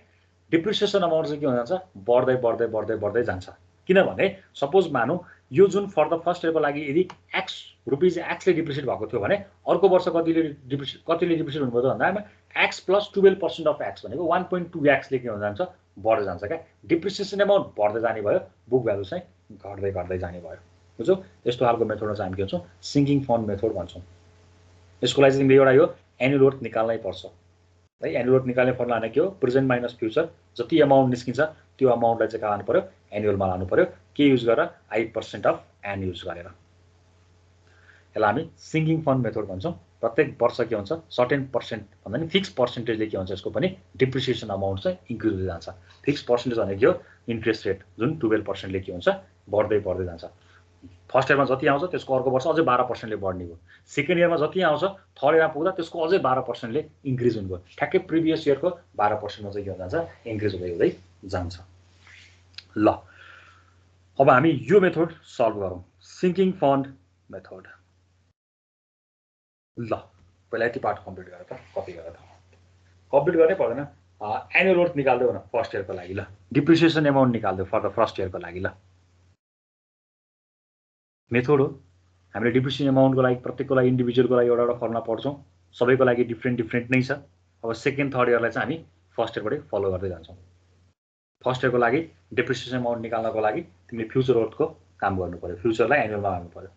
डिप्रिसिएसन अमाउन्ट चाहिँ के हुन जान्छ बढ्दै बढ्दै बढ्दै बढ्दै जान्छ किनभने सपोज मानौ यो जुन फर द फर्स्ट इयरको लागि यदि एक्स रुपिज एक्सले डिप्रिसिएट भएको थियो भने अर्को वर्ष कतिले डिप्रिसिएट हुनुभयो त भन्दामा एक्स प्लस 12% अफ एक्स भनेको 1.2 एक्सले के हुन जान्छ बढ्दै जान्छ क्या डिप्रिसिएसन अमाउन्ट बढ्दै जाने भयो बुक भ्यालु चाहिँ घट्दै घट्दै जाने भयो बुझ्यौ यस्तो खालको मेथडमा चाहिँ हामी के भन्छौँ सिङ्किङ फन्ड मेथड भन्छौँ यसको लागि चाहिँ तिमीले एउटा यो एनुअल ग्रोथ निकाल्नै पर्छ है एनुअल ग्रोथ निकाल्ने फर्मुला भनेको के हो प्रेजेन्ट माइनस फ्युचर जति अमाउन्ट निस्किन्छ त्यो अमाउन्टलाई चाहिँ कहाँ लानु पर्यो एनुअलमा लानु पर्यो के युज गरेर 8% अफ एन युज गरेर यसलाई हामी सिङ्किङ फन्ड मेथड भन्छौँ प्रत्येक वर्ष के हुन्छ सर्टेन पर्सेन्ट भन्दा नि फिक्स पर्सेन्टेजले के हुन्छ यसको पनि डिप्रिसिएसन अमाउन्ट चाहिँ इन्क्रिज हुँदै जान्छ फिक्स पर्सेन्टेज भनेको के हो इन्ट्रेस्ट रेट जुन 12%ले के हुन्छ बढ्दै बढ्दै जान्छ फर्स्ट इयरमा जति आउँछ त्यसको अर्को वर्ष अझै 12%ले बढ्ने भयो सेकेन्ड इयरमा जति आउँछ थर्ड इयरमा पुग्दा त्यसको अझै 12%ले इन्क्रिज हुने भयो ठ्याक्कै प्रिभियस इयरको 12%मा चाहिँ के हुँदै जान्छ इन्क्रिज हुँदै हुँदै जान्छ ल अब हामी यो मेथड सल्भ गरौँ सिङ्किङ फन्ड मेथड ल पहिला यति पार्ट कम्प्लिट गरेर त कपी गरेर कम्प्लिट गर्नै पर्दैन एनुअल ग्रोथ निकाल्दै न फर्स्ट इयरको लागि ल डिप्रिसिएसन अमाउन्ट निकाल्दै फर द फर्स्ट इयरको लागि ल मेथड हो हामीले डिप्रिसिएसन अमाउन्टको लागि प्रत्येकको लागि इन्डिभिजुअलको लागि एउटा एउटा फर्मुला पढ्छौँ सबैको लागि डिफ्रेन्ट नै छ अब सेकेन्ड थर्ड इयरलाई चाहिँ हामी फर्स्ट इयरबाटै फलो गर्दै जान्छौँ फर्स्ट इयरको लागि डिप्रिसिएसन अमाउन्ट निकाल्नको लागि तिमीले फ्युचर ग्रोथको काम गर्नु पर्यो फ्युचरलाई एनुअलमा लानु पर्यो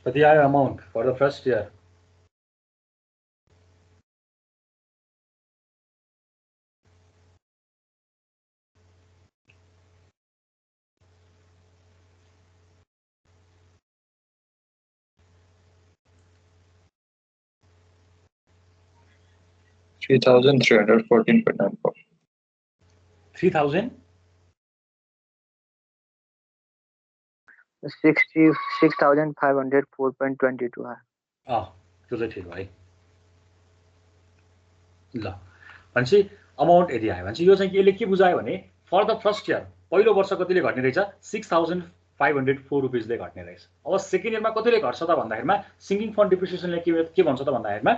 कति आयो amount for the first year? $3,314.94. 3000 66,504.22 है। त्यो चाहिँ ठिक हो है। ल भनेपछि अमाउन्ट यदि आयो भनेपछि यो चाहिँ यसले के बुझायो भने फर द फर्स्ट इयर पहिलो वर्ष कतिले घट्ने रहेछ? 6,504 रुपिजले घट्ने रहेछ। अब सेकेन्ड इयरमा कतिले घट्छ त भन्दाखेरिमा सिङ्गिङ फन्ड डिप्रिसिएसनले के भन्छ त भन्दाखेरिमा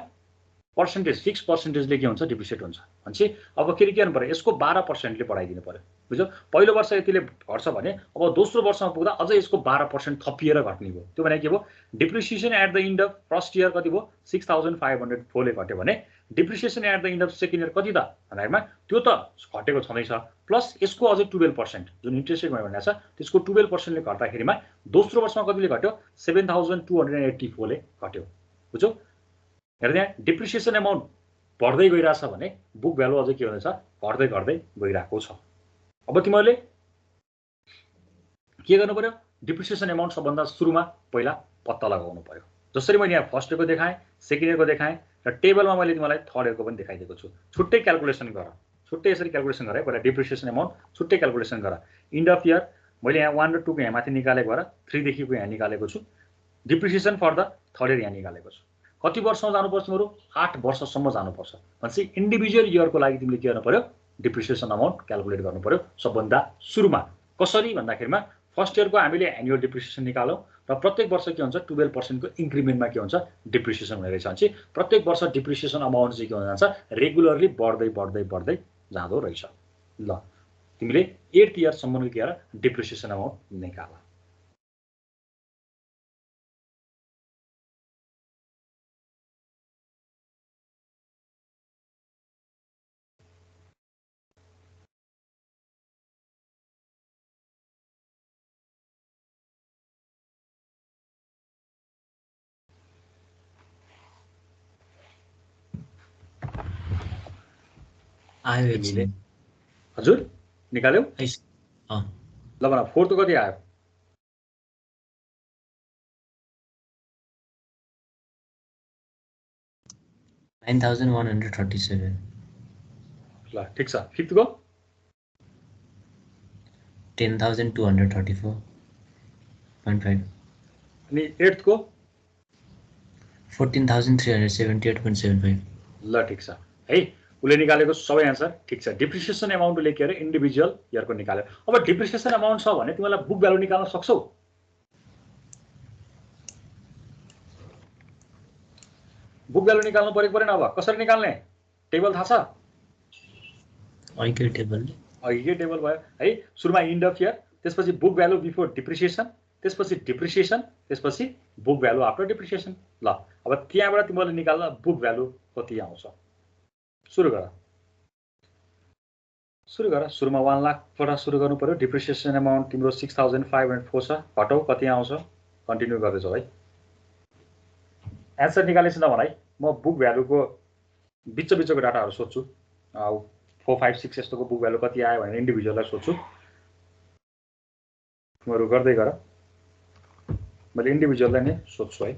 पर्सेन्टेज फिक्स पर्सेन्टेजले के हुन्छ? डिप्रिसिएट हुन्छ। भनेपछि अब के गर्नु पर्यो? यसको 12%ले बढाइदिनु पर्यो। बुझ्यो? पहिलो वर्ष यतिले घट्छ भने अब दोस्रो वर्षमा पुग्दा अझै यसको 12% थपिएर घट्ने भयो। त्यो भने के भयो? Depreciation at the end of first year कति भयो? 6,504 ले घट्यो भने depreciation at the end of second year कति त भन्दाखेरिमा त्यो त घटेको छँदैछ, प्लस यसको अझै 12% जुन इन्ट्रेस्ट रेट भनेको छ त्यसको 12%ले घट्दाखेरिमा दोस्रो वर्षमा कतिले घट्यो? 7,284 ले घट्यो। बुझ्यौ? हेर त्यहाँ डिप्रिसिएसन एमाउन्ट बढ्दै गइरहेछ भने बुक भ्यालु अझै के हुँदैछ? घट्दै घट्दै गइरहेको छ। अब तिमीहरूले के गर्नु पर्यो? डिप्रिसिएसन एमाउन्ट सबभन्दा सुरुमा पहिला पत्ता लगाउनु पर्यो। जसरी मैले यहाँ फर्स्ट इयरको देखाएँ, सेकेन्ड इयरको देखाएँ र टेबलमा मैले तिमीलाई थर्ड इयरको पनि देखाइदिएको छु। छुट्टै क्यालकुलेसन गर, छुट्टै यसरी क्यालकुलेसन गर है। पहिला डिप्रिसिएसन एमाउन्ट छुट्टै क्यालकुलेसन गर। इन्ड अफ इयर मैले यहाँ 1 र 2 को यहाँ माथि निकालेको भएर 3 देखिको यहाँ निकालेको छु। Depreciation for the third year यहाँ निकालेको छु। कति वर्षमा जानुपर्छ तिमीहरू? 8 वर्षसम्म जानुपर्छ। भनेपछि इन्डिभिजुअल इयरको लागि तिमीले के गर्नु पर्यो? डिप्रिसिएसन अमाउन्ट क्यालकुलेट गर्नु पर्यो सबभन्दा सुरुमा। कसरी भन्दाखेरिमा फर्स्ट इयरको हामीले एनुअल डिप्रिसिएसन निकालौँ र प्रत्येक वर्ष के हुन्छ? 12% को इन्क्रिमेन्टमा के हुन्छ? डिप्रिसिएसन हुने रहेछ। भनेपछि प्रत्येक वर्ष डिप्रिसिएसन अमाउन्ट चाहिँ के हुन जान्छ? रेगुलरली बढ्दै बढ्दै बढ्दै जाँदो रहेछ। ल तिमीले 8th इयरसम्मको के गर? डिप्रिसिएसन अमाउन्ट निकाल। आयो एकछिन। हजुर निकाल्यौ? ल भन 4 तो कति आयो? $9,137। ल ठिक छ। 5th को? 10,234.5। अनि 8th को? 14,378.75। ल ठिक छ है। उसले निकालेको सबै एन्सर ठिक छ। डिप्रिसिएसन एमाउन्ट लेखेर इन्डिभिजुअल इयरको निकाल्यो। अब डिप्रिसिएसन एमाउन्ट छ भने तिमीलाई बुक भ्यालु निकाल्न सक्छौ? बुक भ्यालु निकाल्नु परेको परेन? अब कसरी निकाल्ने? टेबल थाहा छ? अघिकै टेबल भयो है। सुरुमा इन्ड अफ इयर, त्यसपछि बुक भ्यालु बिफोर डिप्रिसिएसन, त्यसपछि डिप्रिसिएसन, त्यसपछि बुक भ्यालु आफ्टर डिप्रिसिएसन। ल अब त्यहाँबाट तिमीले निकाल्दा बुक भ्यालु कति आउँछ? सुरु गर। सुरुमा 1 लाखबाट सुरु गर्नु पर्यो। डिप्रिसिएसन एमाउन्ट तिम्रो 6,504 छ। घटाउ कति आउँछ? कन्टिन्यू गर्दैछौ है। एन्सर निकालेछ त भन है। म बुक भ्यालुको बिचको डाटाहरू सोध्छु। 4, 5, 6 यस्तोको बुक भ्यालु कति आयो भनेर इन्डिभिजुअललाई सोध्छु। तिमीहरू गर्दै गर। मैले इन्डिभिजुअललाई नै सोध्छु है।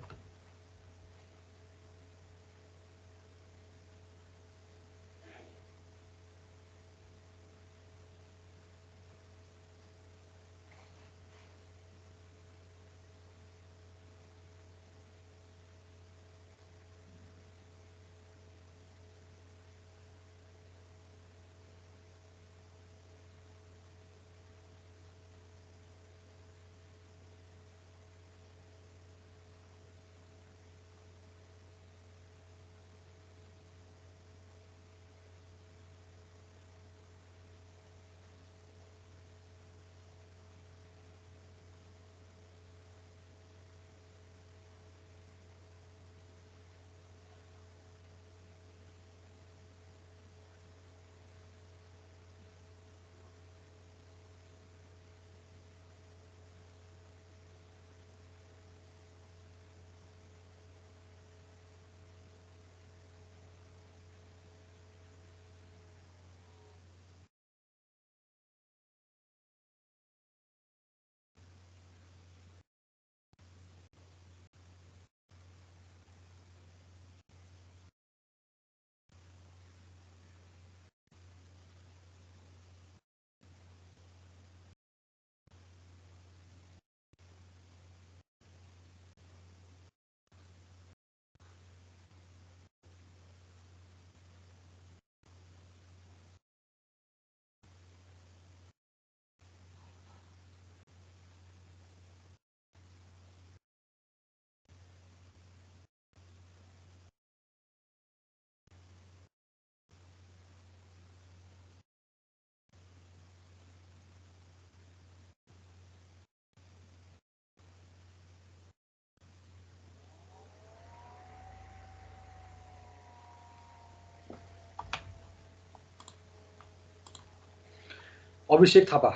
अभिषेक थापा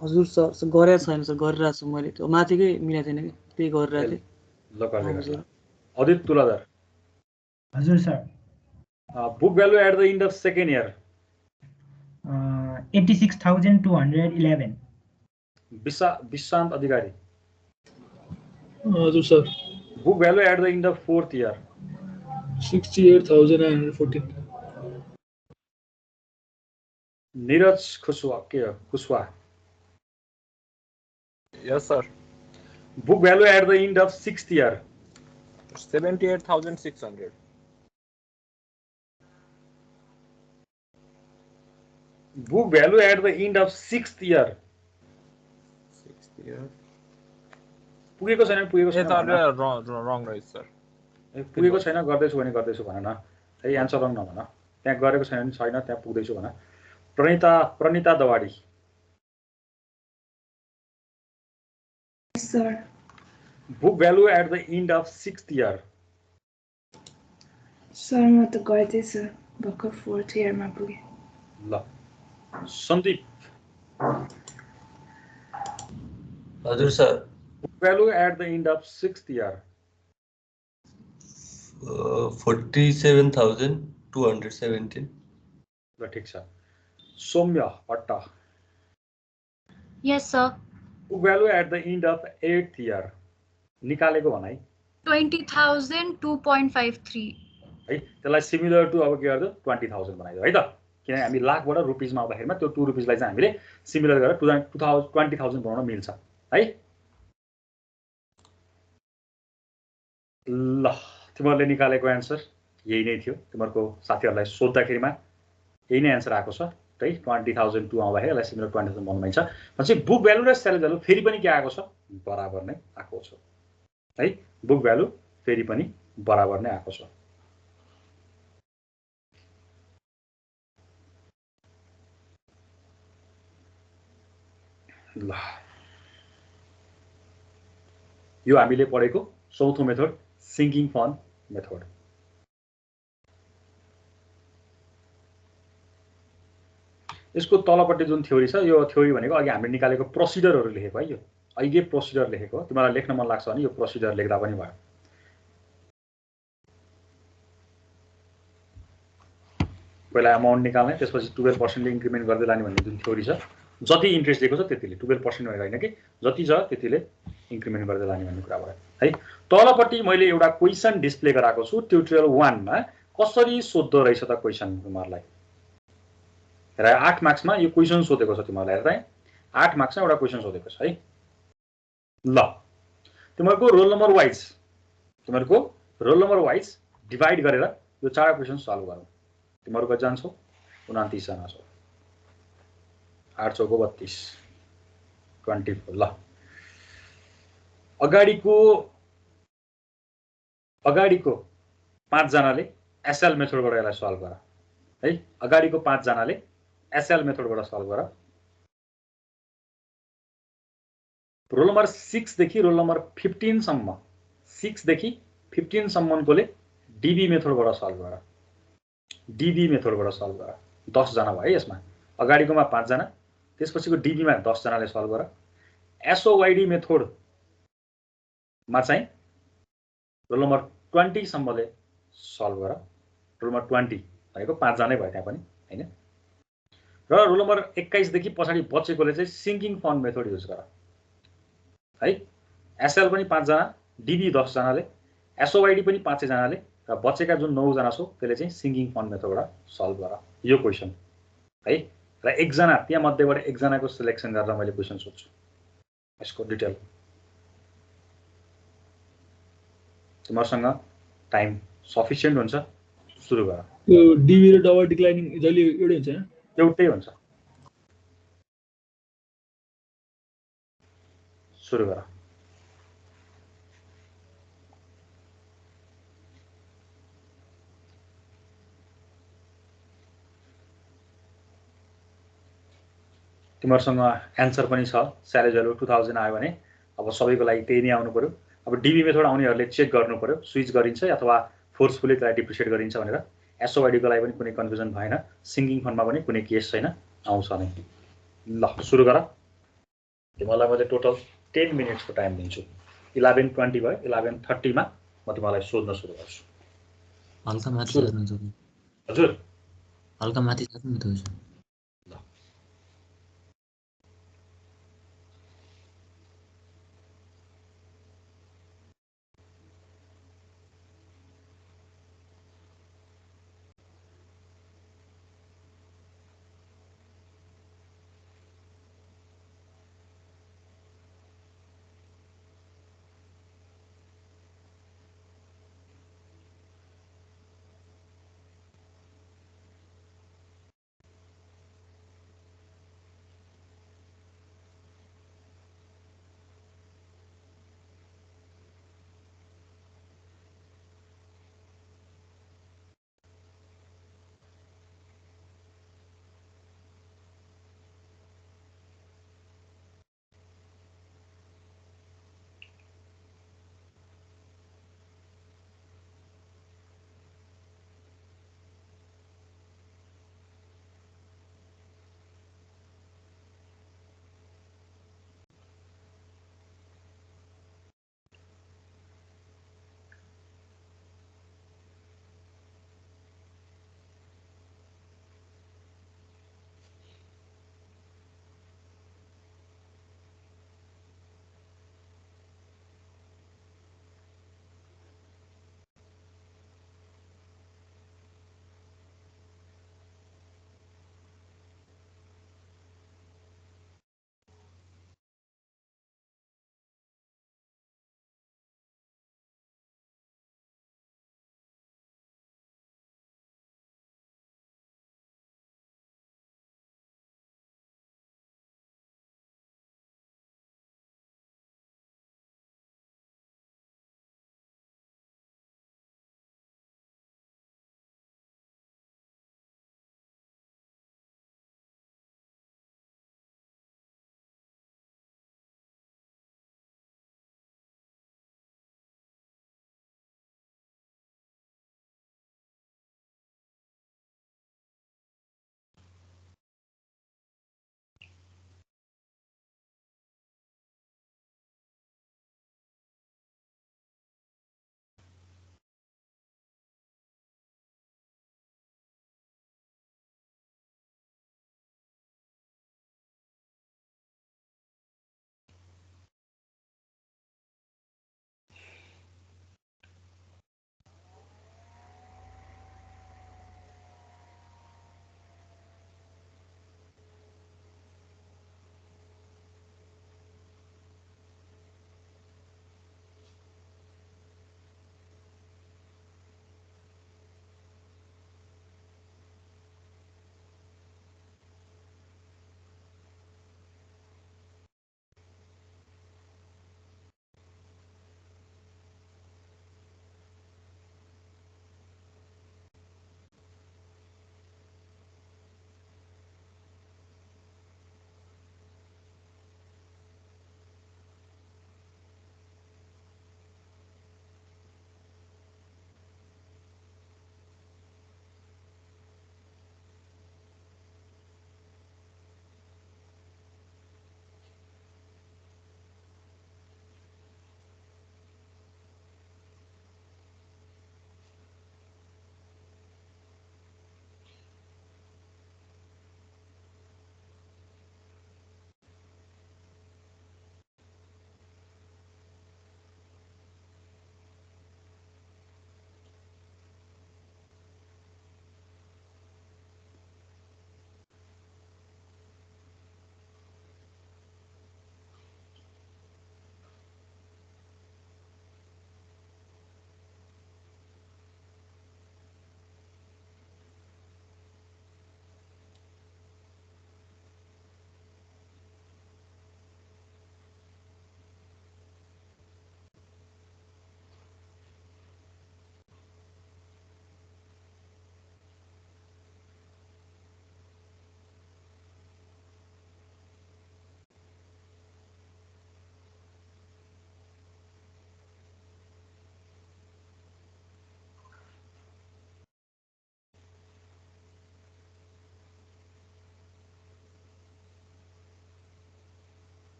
हजुर सर गरेर छैन सर गरिरहेको छु मैले त्यो माथिकै मिलाएको थिएन कि त्यही गरिरहेको थिएँ ल गर्दै हजुर। गर्छ अदित तुलाधर हजुर sir book value at the end of second year 86,211 Vishant Adhikari हजुर sir book value at the end of fourth year 68,914 Niraj Kushwaha Yes, sir. Book value at the end of sixth year 78,600. Book value at the end of sixth year 6th year. पुगेको छैन Yes, sir. Wrong, right, sir. पुगेको छैन गर्दैछु भने गर्दैछु भन न है एन्सर रङ नभन त्यहाँ गरेको छैन छैन त्यहाँ पुग्दैछु भन Pranita Dawadi sir book value at the end of sixth year sir म त गर्दैछु भर्खर फोर्थ इयरमा पुगेँ ल सन्दीप हजुर sir book value at the end of sixth year 47,217 ल ठिक छ Saumya Bhatt Yes, sir. Book value at the end of eighth year निकालेको भन है 20,002.53. है त्यसलाई सिमिलर टु अब के गर्दो 20,000 बनाइदियो है त किनकि हामी लाखबाट रुपिसमा आउँदाखेरिमा त्यो 2 रुपिसलाई चाहिँ हामीले सिमिलर गरेर 20,000 बनाउन मिल्छ है ल तिमीहरूले निकालेको एन्सर यही नै थियो तिमीहरूको साथीहरूलाई सोद्धाखेरिमा यही नै एन्सर आएको छ है 20,002 आउँदाखेरि यसलाई सिमिलर 20,000 बनाउन मिल्छ भनेपछि बुक भ्यालु र सेल भ्यालु फेरि पनि के आएको छ बराबर नै आएको छ है बुक भ्यालु फेरि पनि बराबर नै आएको छ ल यो हामीले पढेको चौथो मेथड सिङ्किङ फन्ड मेथड यसको तलपट्टि जुन थ्योरी छ यो थ्योरी भनेको अघि हामीले निकालेको प्रोसिडरहरू लेखेको है यो अहिले प्रोसिडर लेखेको तिमीलाई लेख्न मन लाग्छ भने यो प्रोसिडर लेख्दा पनि भयो पहिला अमाउन्ट निकाल्ने त्यसपछि 12% ले इन्क्रिमेन्ट गर्दै लाने भन्ने जुन थ्योरी छ जति इन्ट्रेस्ट दिएको छ त्यतिले 12% भनेर हैन कि जति छ त्यतिले इन्क्रिमेन्ट गर्दै लाने भन्ने कुरा भयो है तलपट्टि मैले एउटा क्वेशन डिस्प्ले गराएको छु ट्युटोरियल 1 मा कसरी सोध्दो रहेछ त क्वेशन तिमीहरुलाई हेर 8 मार्क्समा यो क्वेशन सोधेको छ तिमीहरुलाई हेर्दै 8 मार्क्समा एउटा क्वेशन सोधेको छ है ल तिमीहरुको रोल नम्बर वाइज डिभाइड गरेर यो चारवटा क्वेशन सल्भ गरौँ तिमीहरु कति जना छौ 29 जना छौ 8 चौको 32 24 ल अगाडिको 5 जनाले एसएल मेथडबाट यसलाई सल्भ गर है अगाडिको 5 जनाले एसएल मेथडबाट सल्भ गर रोल नम्बर 6 देखि रोल नम्बर 15 सम्म 6 देखि 15 सम्मकोले डीबी मेथडबाट सल्भ गर 10 जना भयो यसमा अगाडिकोमा 5 जना त्यसपछिको डीबी मा 10 जनाले सल्भ गर एसओवाईडी मेथड मा चाहिँ रोल नम्बर 20 सम्मले सल्भ गर रोल नम्बर 20 भनेको 5 जनै भयो त्यहाँ पनि हैन र रोल नम्बर 21 देखि पछाडी बचेकोले चाहिँ सिङ्किङ फन्ड मेथड युज गर है एसएल पनि 5 जना डीबी 10 जनाले एसओवाईडी पनि 5 जनाले र बचेका जुन 9 जना छौ त्यसले चाहिँ सिङ्किङ फन्ड मेथडबाट सल्भ गर यो क्वेशन है र एक जना त्यहाँ मध्येबाट एक जनाको सिलेक्सन गरेर मैले क्वेशन सोध्छु यसको डिटेल तिमीहरुसँग टाइम सफिसिएन्ट हुन्छ सुरु गर यो डीबी र डबल डिक्लाइनिङ जहिले एउटै हुन्छ हैन एउटै हुन्छ सुरु गर तिमीहरुसँग एन्सर पनि छ स्यालेज भ्यालु 2000 आयो भने अब सबैको लागि त्यही नै आउनु पर्यो अब डीबी मेथड आउनेहरुले चेक गर्नु पर्यो स्विच गरिन्छ अथवा फोर्सफुली त्यसलाई डिप्रिसिएट गरिन्छ भनेर एसओआइडीको लागि पनि कुनै कन्फ्युजन भएन, सिङ्गिङ फन्डमा पनि कुनै केस छैन, आउँछ नै। ल सुरु गर। तिमीलाई मैले टोटल 10 मिनट्सको टाइम दिन्छु। 11:20 भयो, 11:30 मा म तिमीलाई सोध्न सुरु गर्छु। हल्का माथि सुरु। सार्नु छ हजुर हल्का माथि सार्नु नि त ल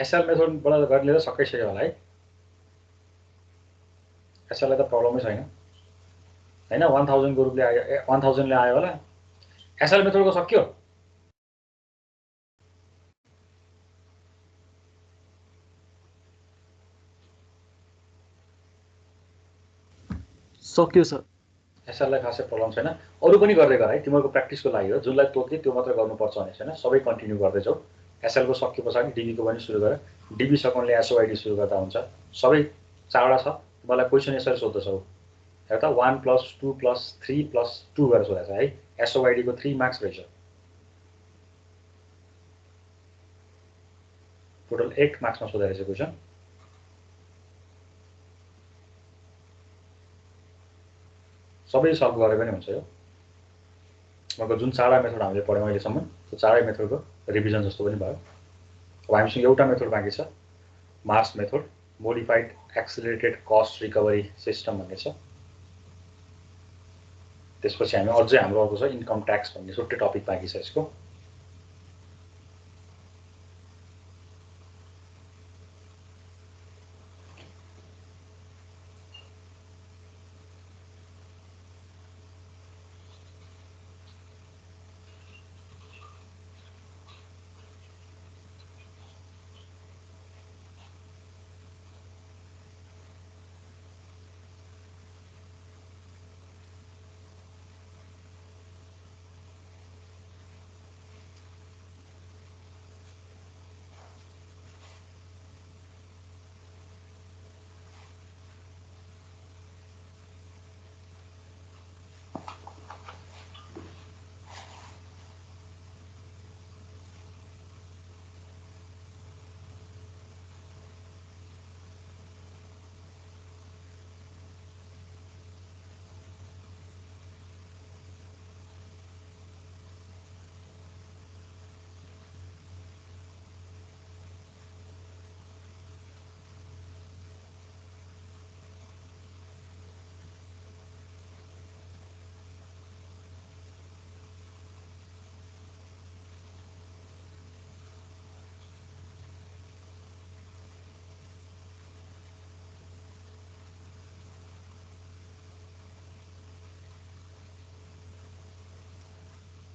एसएल मेथडबाट गर्ने त सकिसक्यो होला है। एसएललाई त प्रब्लमै छैन हैन। 1000 को रूपले आयो 1000 ले आयो होला। एसएल मेथडको सक्यो। सक्यो सर। एसएललाई खासै प्रब्लम छैन। अरु पनि गर्दै गर है, तिमीहरूको प्र्याक्टिसको लागि हो। जुनलाई तोके त्यो मात्र गर्नुपर्छ भन्ने छैन, सबै कन्टिन्यू गर्दै जाऊ। एसएलको सक्यो पछाडि डीबीको पनि सुरु गर। डीबी सकाउनले एसओआईडी सुरु गर्दा हुन्छ। सबै चाडा छ। मलाई क्वेशन यसरी सोध्दैछ हेर त 1 + 2 + 3 + 2 गरेर सोधेछ है। एसओआईडी को 3 मार्क्स रहेछ। टोटल 8 मार्क्समा सोधेको क्वेशन। सबै सल्भ गरे पनि हुन्छ यो। मको जुन चाडा मेथड हामीले पढ्यौं अहिलेसम्म त्यो चाडै मेथडको रिभिजन जस्तो पनि भयो। अब हामीसँग एउटा मेथड बाँकी छ, MARS method, modified accelerated cost recovery system भन्ने छ। त्यसपछि हामी अझै हाम्रो अर्को छ इन्कम ट्याक्स भन्ने छुट्टै टपिक बाँकी छ यसको।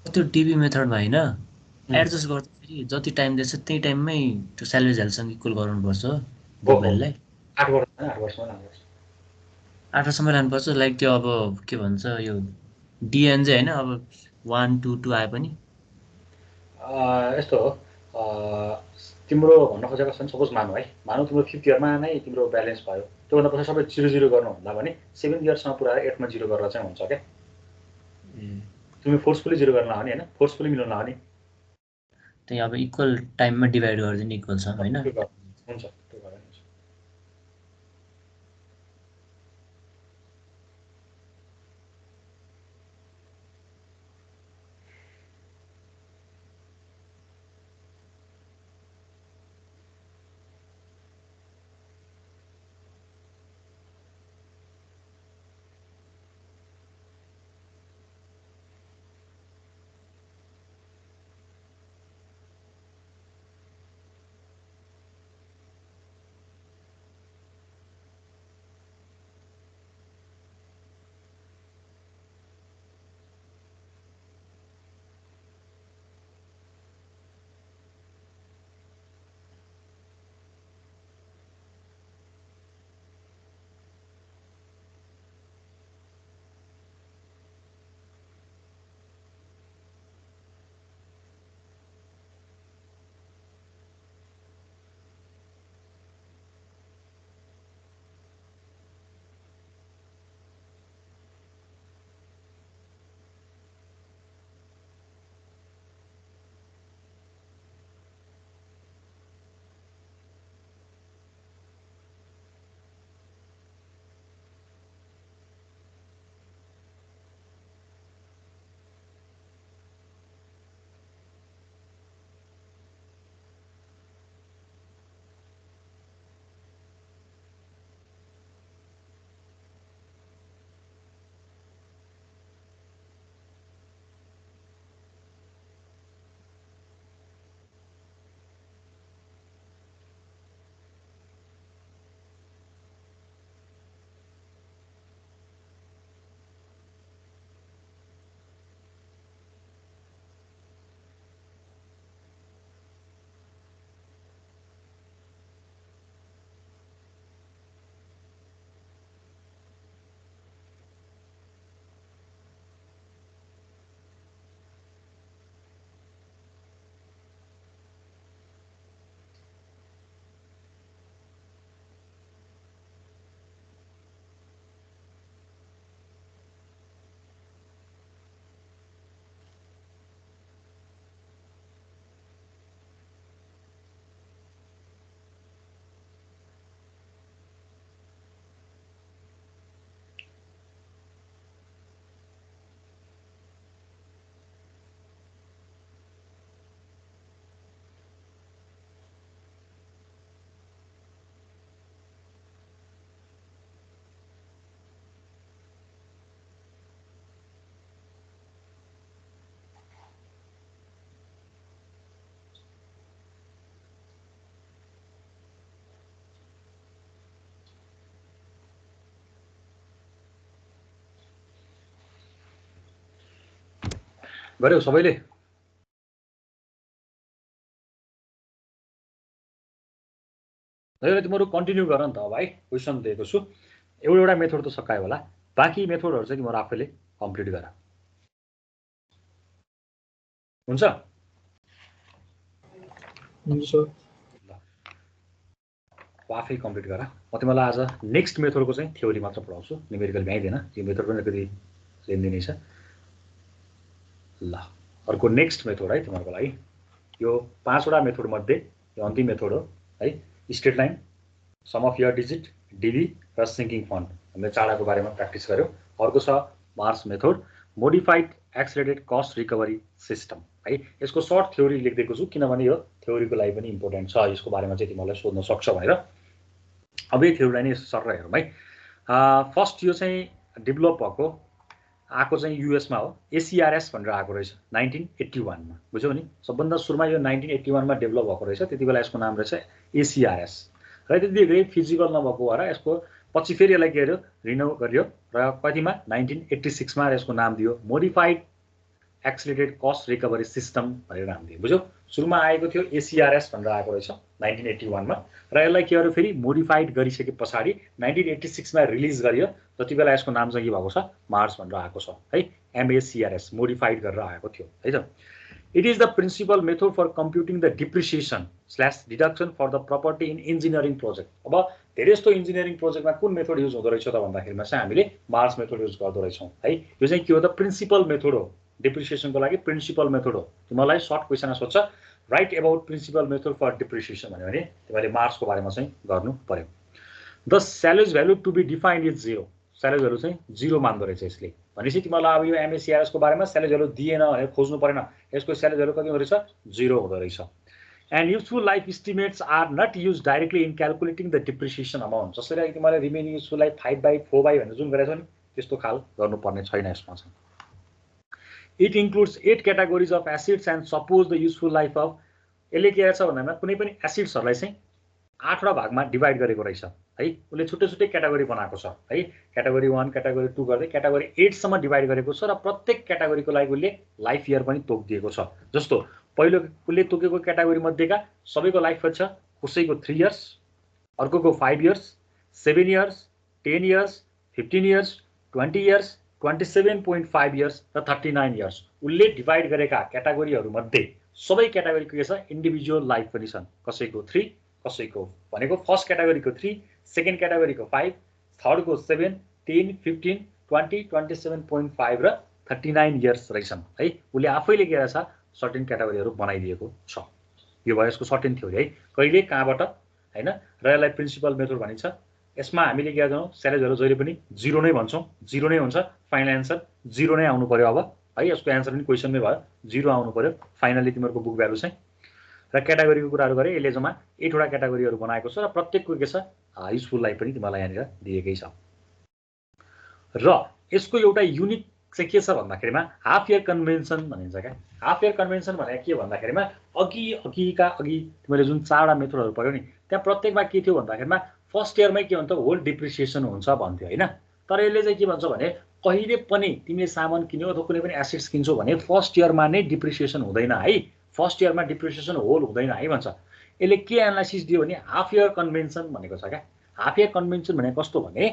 त्यो डिबी मेथडमा हैन एडजस्ट गर्दाखेरि जति टाइम दिएछ त्यही टाइममै त्यो स्यालेरी हेल्थसँग इक्वल गराउनुपर्छ बुकभ्यालुलाई। 8 वर्ष 8 वर्षमा लानुपर्छ। 8 वर्षमै लानुपर्छ। लाइक त्यो अब के भन्छ यो डिएन चाहिँ हैन अब 1 2 2 आए पनि यस्तो हो, तिम्रो भन्न खोजेको छ सपोज मानौ है, मानौ तिम्रो 5th इयरमा नै तिम्रो ब्यालेन्स भयो, त्योभन्दा पछि सबै 0 गर्नुभन्दा भने 7th इयरसम्म पुऱ्याएर 8मा 0 गरेर चाहिँ हुन्छ क्या। तिमी फोर्सफुली 0 गर्न लाउने हैन, फोर्सफुली मिलाउन लाउने। त्यही अब इक्वल टाइममा डिभाइड गरिदिने इक्वल छ हैन। हुन्छ त्यो गरेर हुन्छ। गर्यो सबैले? तिमीहरू कन्टिन्यू गर नि त अब है, क्वेसन दिएको छु। एउटा मेथड त सकायो होला, बाँकी मेथडहरू चाहिँ तिमीहरू आफैले कम्प्लिट गर। हुन्छ? हुन्छ सर। आफै कम्प्लिट गर। म तिमीलाई आज नेक्स्ट मेथडको चाहिँ थ्योरी मात्र पढाउँछु, न्युमेरिकल भ्याइदिएन। यो मेथड पनि अलिकति लेन्दिनै छ। ल अर्को नेक्स्ट मेथड है तिमीहरूको लागि। यो 5वटा मेथड मध्ये यो अन्तिम मेथड हो है। Straight line, sum of year digit, DB र सिङ्किङ फन्ड। हामीले चाडाको बारेमा प्र्याक्टिस गर्यो। अर्को छ MARS method, modified accelerated cost recovery system है। यसको सर्ट थ्योरी लेखिदिएको छु किनभने यो थ्योरीको लागि पनि इम्पोर्टेन्ट छ, यसको बारेमा चाहिँ तिमीहरूलाई सोध्न सक्छ भनेर। अब यो थ्योरीलाई नै सर हेरौँ है। फर्स्ट यो चाहिँ डेभलप आएको चाहिँ युएसमा हो। एसिआरएस भनेर आएको रहेछ 1981 मा, बुझ्यौ नि? सबभन्दा सुरुमा यो 1981 मा डेभलप भएको रहेछ। त्यति बेला यसको नाम रहेछ एसिआरएस र त्यति धेरै फिजिकल नभएको भएर यसको पछि फेरि यसलाई के गर्यो, रिन्यू गर्यो र कतिमा 1986 मा यसको नाम दियो modified accelerated cost recovery system भनेर नाम दियो। बुझ्यौ? सुरुमा आएको थियो एसिआरएस भनेर आएको रहेछ 1981 मा र यसलाई के गर्यो फेरि मोडिफाइड गरिसके पछाडि 1986 मा रिलिज गरियो। जति बेला यसको नाम चाहिँ के भएको छ, मार्स भनेर आएको छ है। एमएसिआरएस मोडिफाइड गरेर आएको थियो है त। It is the principal method for computing the depreciation / deduction for the property in engineering project. अब धेरै जस्तो इन्जिनियरिङ प्रोजेक्टमा कुन मेथड युज हुँदो रहेछ त भन्दाखेरिमा चाहिँ हामीले मार्स मेथड युज गर्दो रहेछौँ है। यो चाहिँ के हो त, प्रिन्सिपल मेथड हो। डिप्रिसिएसनको लागि प्रिन्सिपल मेथड हो। तिमीलाई सर्ट क्वेसनमा सोध्छ write about principal method for depreciation भन्यो भने तिमीले मार्सको बारेमा चाहिँ गर्नु पर्यो। The salvage value to be defined is 0। Salvage value चाहिँ 0 मान्दो रहेछ यसले। भनेपछि तिमीलाई अब यो एमएसिआरएसको बारेमा स्यालेज भ्यालु दिएन भनेर खोज्नु परेन। यसको स्यालेज भ्यालु कति हुँदो रहेछ, 0 हुँदो रहेछ। And useful life estimates are not use directly in calculating the depreciation amount. जसरी तिमीले रिमेनिङ युजफुल लाइफ 5/4 भनेर जुन गरेछौ नि, त्यस्तो खाल गर्नुपर्ने छैन यसमा चाहिँ। It includes 8 categories of acids and suppose the useful life of. यसले के गर्छ भन्दामा कुनै पनि एसिड्सहरूलाई चाहिँ 8वटा भागमा डिभाइड गरेको रहेछ है। उसले छुट्टै छुट्टै क्याटेगोरी बनाएको छ है। क्याटेगोरी 1, क्याटेगोरी 2 गर्दै क्याटेगोरी 8 सम्म डिभाइड गरेको छ र प्रत्येक क्याटेगोरीको लागि उसले लाइफ इयर पनि तोकिदिएको छ। जस्तो पहिलो उसले तोकेको क्याटेगोरी मध्येका सबैको लाइफ छ, कसैको 3 इयर्स, अर्कोको 5 years, 7 years, 10 years, 15 years, 20 years, 27.5 years र 39 इयर्स। उसले डिभाइड गरेका क्याटेगोरीहरू मध्ये सबै क्याटेगोरीको के छ, इन्डिभिजुअल लाइफ पनि छन्। कसैको 3, कसैको भनेको फर्स्ट क्याटेगोरीको 3, सेकेन्ड क्याटेगोरीको 5, थर्डको 7, 10, 15, 20, 27.5 र 39 इयर्स रहेछन् है। उसले आफैले के रहेछ, सर्टेन क्याटेगोरीहरू बनाइदिएको छ। यो भयो यसको सर्टेन थ्योरी है, कहिले कहाँबाट हैन। र यसलाई प्रिन्सिपल मेथड भनिन्छ। यसमा हामीले के गर्छौँ, स्यालेजहरू जहिले पनि 0 नै भन्छौँ। 0 नै हुन्छ, फाइनल एन्सर 0 नै आउनु पर्यो अब है। यसको एन्सर पनि क्वेसनमै भयो, 0 आउनु पर्यो फाइनली तिमीहरूको बुक भ्यालु चाहिँ। र क्याटेगोरीको कुराहरू गरे, यसले जम्मा 8वटा क्याटेगोरीहरू बनाएको छ र प्रत्येकको के छ, युजफुल लाइफ पनि तिमीलाई यहाँनिर दिएकै छ। र यसको एउटा युनिक चाहिँ के छ भन्दाखेरिमा हाफ इयर कन्भेन्सन भनिन्छ क्या। हाफ इयर कन्भेन्सन भनेको के भन्दाखेरिमा अघि तिमीले जुन 4वटा मेथडहरू पढ्यौ नि, त्यहाँ प्रत्येकमा के थियो भन्दाखेरिमा फर्स्ट इयरमै के भन्छ, होल डिप्रिसिएसन हुन्छ भन्थ्यो हैन। तर यसले चाहिँ के भन्छ भने कहिले पनि तिमीले सामान किन्यौ अथवा कुनै पनि एसेट्स किन्छौ भने फर्स्ट इयरमा नै डिप्रिसिएसन हुँदैन है। फर्स्ट इयरमा डिप्रिसिएसन होल हुँदैन है भन्छ। यसले के एनालाइसिस दियो भने हाफ इयर कन्भेन्सन भनेको छ क्या। हाफ इयर कन्भेन्सन भनेको कस्तो भने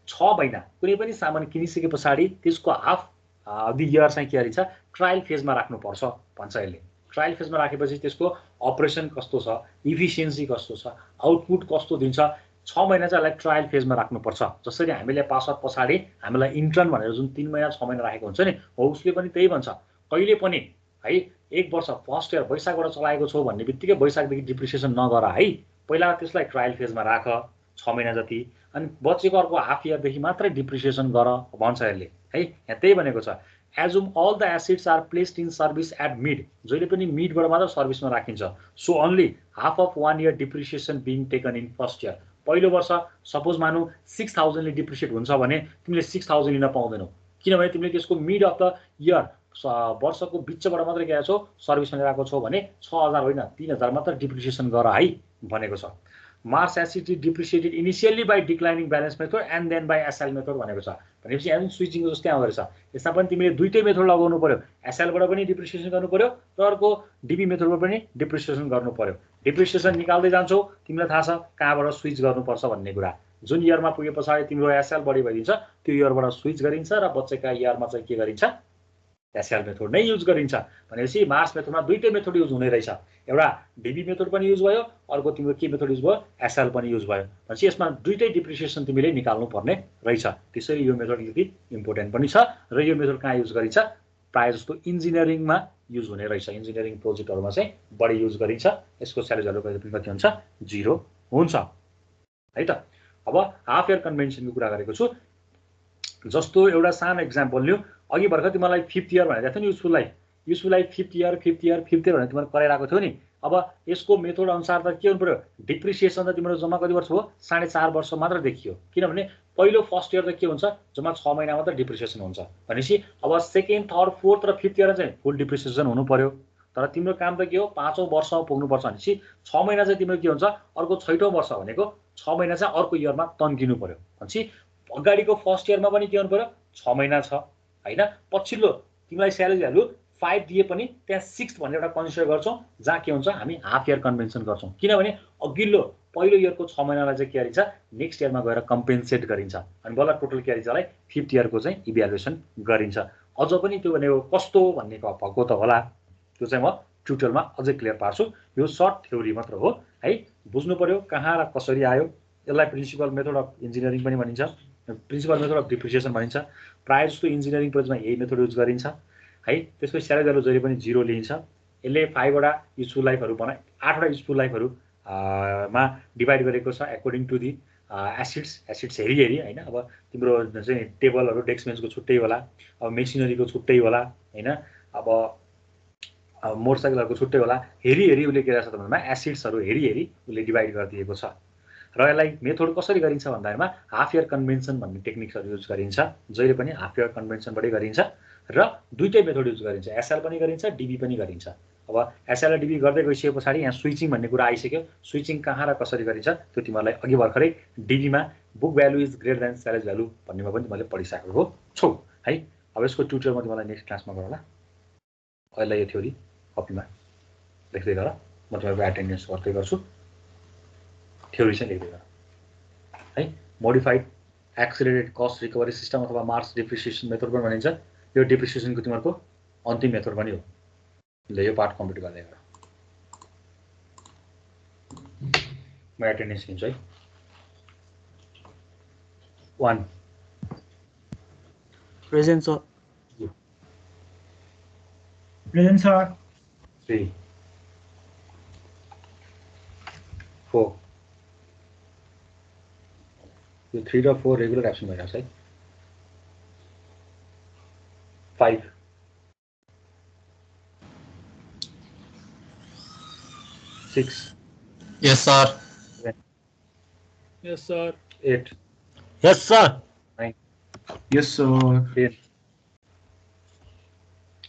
6 महिना कुनै पनि सामान किनिसके पछाडि त्यसको हाफ द इयर चाहिँ के गरिन्छ, ट्रायल फेजमा राख्नुपर्छ भन्छ यसले। ट्रायल फेजमा राखेपछि त्यसको अपरेसन कस्तो छ, इफिसियन्सी कस्तो छ, आउटपुट कस्तो दिन्छ, 6 महिना चाहिँ यसलाई ट्रायल फेजमा राख्नुपर्छ। जसरी हामीले पास आउट पछाडि हामीलाई इन्टर्न भनेर जुन 3 महिना 6 महिना राखेको हुन्छ नि, हो उसले पनि त्यही भन्छ। कहिले पनि है 1 वर्ष फर्स्ट इयर वैशाखबाट चलाएको छौ भन्ने बित्तिकै वैशाखदेखि डिप्रिसिएसन नगर है। पहिला त्यसलाई ट्रायल फेजमा राख 6 महिना जति, अनि बचेको अर्को हाफ इयरदेखि मात्रै डिप्रिसिएसन गर भन्छ यसले है। यहाँ त्यही भनेको छ, assume all the assets are placed in service at mid. जहिले पनि मिडबाट मात्र सर्भिसमा राखिन्छ। So only half of 1 year depreciation being taken in first year. पहिलो वर्ष सपोज मानौ 6000 ले डिप्रिसिएट हुन्छ भने तिमीले 6000 लिन पाउँदैनौ, किनभने तिमीले त्यसको मिड अफ द इयर वर्षको बिचबाट मात्रै गएको छौ, सर्भिसमा गएको छौ भने 6000 होइन 3000 मात्र डिप्रिसिएसन गर है भनेको छ। MARS asset is depreciated initially by declining balance method and then by SL method भनेको छ। भनेपछि यहाँ स्विचिङको जस्तै आउँदो रहेछ। यसमा पनि तिमीले दुईटै मेथड लगाउनु पर्यो, एसएलबाट पनि डिप्रिसिएसन गर्नु पर्यो र अर्को डिबी मेथडबाट पनि डिप्रिसिएसन गर्नु पर्यो। डिप्रिसिएसन निकाल्दै जान्छौ तिमीलाई थाहा छ कहाँबाट स्विच गर्नुपर्छ भन्ने कुरा। जुन इयरमा पुगे पछाडि तिम्रो एसएल बढी भइदिन्छ त्यो इयरबाट स्विच गरिन्छ र बच्चेका इयरमा चाहिँ के गरिन्छ एसएल मेथड नै युज गरिन्छ। भनेपछि मार्स मेथडमा दुईटै मेथड युज हुने रहेछ। एउटा डिबी मेथड पनि युज भयो, अर्को तिम्रो के मेथड युज भयो एसएल पनि युज भयो। भनेपछि यसमा दुईटै डिप्रिसिएसन तिमीले निकाल्नु पर्ने रहेछ। त्यसैले यो मेथड यति इम्पोर्टेन्ट पनि छ र यो मेथड कहाँ युज गरिन्छ प्रायः जस्तो इन्जिनियरिङमा युज हुने रहेछ। इन्जिनियरिङ प्रोजेक्टहरूमा चाहिँ बढी युज गरिन्छ। यसको स्यालेज भ्यालु कहिले पनि कति हुन्छ 0 हुन्छ है त। अब हाफ इयर कन्भेन्सनको कुरा गरेको छु। जस्तो एउटा सानो एक्जाम्पल लियो, अघि भर्खर तिमीलाई 5th इयर भनेको थियो नि युजफुल लाइफ 5th इयर भनेर तिमीले कराइरहेको थियो नि। अब यसको मेथड अनुसार त के हुनु पर्यो डिप्रिसिएसन त तिम्रो जम्मा कति वर्ष भयो 4.5 वर्ष मात्र देखियो। किनभने पहिलो फर्स्ट इयर त के हुन्छ जम्मा 6 महिना मात्र डिप्रिसिएसन हुन्छ। भनेपछि अब सेकेन्ड थर्ड फोर्थ र 5th इयर चाहिँ फुल डिप्रिसिएसन हुनु पर्यो। तर तिम्रो काम त के हो 5औं वर्षमा पुग्नुपर्छ भनेपछि 6 महिना चाहिँ तिम्रो के हुन्छ अर्को 6औं वर्ष भनेको 6 महिना चाहिँ अर्को इयरमा तन्किनु पर्यो। भनेपछि अगाडिको फर्स्ट इयरमा पनि के हुनु पर्यो 6 महिना छ हैन। पछिल्लो तिमीलाई स्यालेज भ्यालु 5 दिए पनि त्यहाँ 6th भनेर एउटा कन्सिडर गर्छौं जहाँ के हुन्छ हामी हाफ इयर कन्भेन्सन गर्छौं। किनभने अघिल्लो पहिलो इयरको 6 महिनालाई चाहिँ के गरिन्छ नेक्स्ट इयरमा गएर कम्पेन्सेट गरिन्छ अनि बल्ल टोटल के गरिन्छ 5th इयरको चाहिँ इभ्यालुएसन गरिन्छ। अझ पनि त्यो भनेको कस्तो भन्ने भएको त होला त्यो चाहिँ म ट्युटोरियलमा अझै क्लियर पार्छु। यो सर्ट थ्योरी मात्र हो है, बुझ्नु पर्यो कहाँ र कसरी आयो। यसलाई प्रिन्सिपल मेथड अफ इन्जिनियरिङ पनि भनिन्छ, प्रिन्सिपल मेथड अफ डिप्रिसिएसन भनिन्छ। प्रायः जस्तो इन्जिनियरिङ प्रोजेक्टमा यही मेथड युज गरिन्छ है। त्यसपछि स्यालेज भ्यालु जहिले पनि 0 लिइन्छ। यसले 5 वटा युजफुल लाइफहरू बनाए 8 वटा युजफुल लाइफहरू मा डिभाइड गरेको छ अकर्डिङ टु दि एसिड्स हेरी हैन। अब तिम्रो चाहिँ टेबलहरू डेस्क बेन्चको छुट्टै होला, अब मेसिनरीको छुट्टै होला हैन, अब मोटरसाइकलहरूको छुट्टै होला, हेरी उसले के गरेछ भन्दामा एसिड्सहरू हेरी उसले डिभाइड गरिदिएको छ। र यसलाई मेथड कसरी गरिन्छ भन्दामा हाफ इयर कन्भेन्सन भन्ने टेक्निक्सहरू युज गरिन्छ। जहिले पनि हाफ इयर कन्भेन्सनबाटै गरिन्छ र दुईटै मेथड युज गरिन्छ, एसएल पनि गरिन्छ डिबी पनि गरिन्छ। अब एसएल र डिबी गर्दै गइसके पछाडि यहाँ स्विचिङ भन्ने कुरा आइसक्यो। स्विचिङ कहाँ र कसरी गरिन्छ त्यो तिमीलाई अघि भर्खरै डिबीमा book value is greater than salvage value भन्नेमा पनि तिमीले पढिसकेको छौ है। अब यसको ट्युटोरियल म तिमीलाई नेक्स्ट क्लासमा गरौँला। अहिले यो थ्योरी कपीमा लेख्दै गर, म तिमीहरूको एटेन्डेन्स गर्दै गर्छु। थ्योरी चाहिँ लेख्दै गर है। Modified accelerated cost recovery system अथवा मार्स डिप्रिसिएसन मेथड पनि भनिन्छ। यो डिप्रिसिएसनको तिमीहरूको अन्तिम मेथड पनि हो। ल यो पार्ट कम्प्लिट गर्दै गर। म एटेन्डेन्स लिन्छु है। 1 प्रेजेन्ट सर, 3 4 यो 3 र 4 रेगुलर एब्सेन्ट भइरहेको छ है। 5 6 Yes, sir. Yes, sir. 8 यस sir. 9 Yes, sir. 10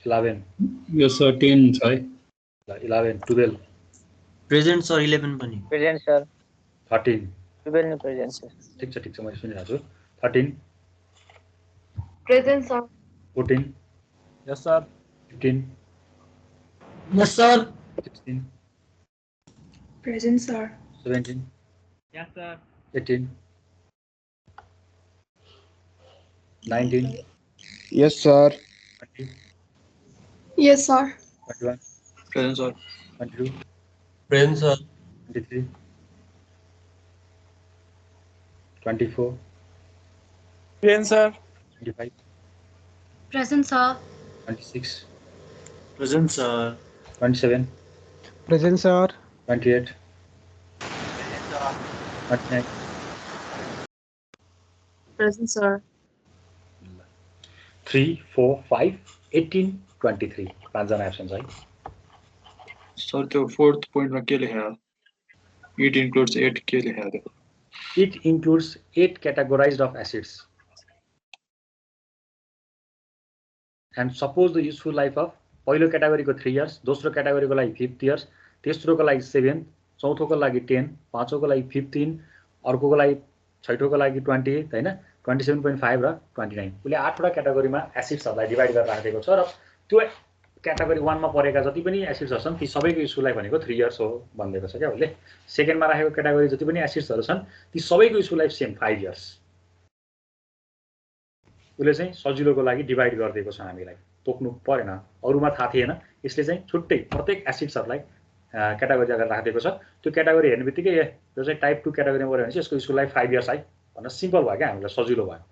11 Yes, sir. 10 छ है। 11 12 प्रेजेन्ट सर 11 पनि। प्रेजेन्ट सर 13 12 नै प्रेजेन्ट सर। ठिक छ मैले सुनिरहेको छु। 13 Present, sir. 14 Yes, sir. 15 यस sir. 16 Present, sir. 17 Yes, sir. 18 19 Yes, sir. 20 Yes, sir. 21 Present, sir. 22 Present, sir. 23 24 Present, sir. 25 Present, sir. 26 present sir. 27 Present, sir. 28 29 Present, sir. 3 4 5 18 23 पाँचजना absent है। Sir त्यो 4th पोइन्टमा के लेखेको? It includes 8 के लेखेको थियो? It includes 8 categorized of acids and suppose the useful life of पहिलो क्याटेगोरीको 3 years, दोस्रो क्याटेगोरीको लागि 5th years, तेस्रोको लागि 7th, चौथोको लागि 10, पाँचौँको लागि 15, अर्कोको लागि छैठौँको लागि 28 हैन, 27.5 र 29। उसले 8वटा क्याटेगोरीमा एसिड्सहरूलाई डिभाइड गरेर राखेको छ र त्यो क्याटेगोरी 1 मा परेका जति पनि एसिड्सहरू छन् ती सबैको युजफुल लाइफ भनेको 3 इयर्स हो भनिदिएको छ क्या उसले। सेकेन्डमा राखेको क्याटेगोरी जति पनि एसिड्सहरू छन् ती सबैको युजफुल लाइफ सेम 5 इयर्स। उसले चाहिँ सजिलोको लागि डिभाइड गरिदिएको छ हामीलाई, तोक्नु परेन, अरूमा थाहा थिएन। यसले चाहिँ छुट्टै प्रत्येक एसिड्सहरूलाई क्याटेगोरी गरेर राखिदिएको छ। त्यो क्याटेगोरी हेर्ने बित्तिकै यो चाहिँ टाइप 2 क्याटेगोरीमा पऱ्यो भने चाहिँ यसको युजफुल लाइफ 5 इयर्स है भन्न सिम्पल भयो क्या, हामीलाई सजिलो भयो।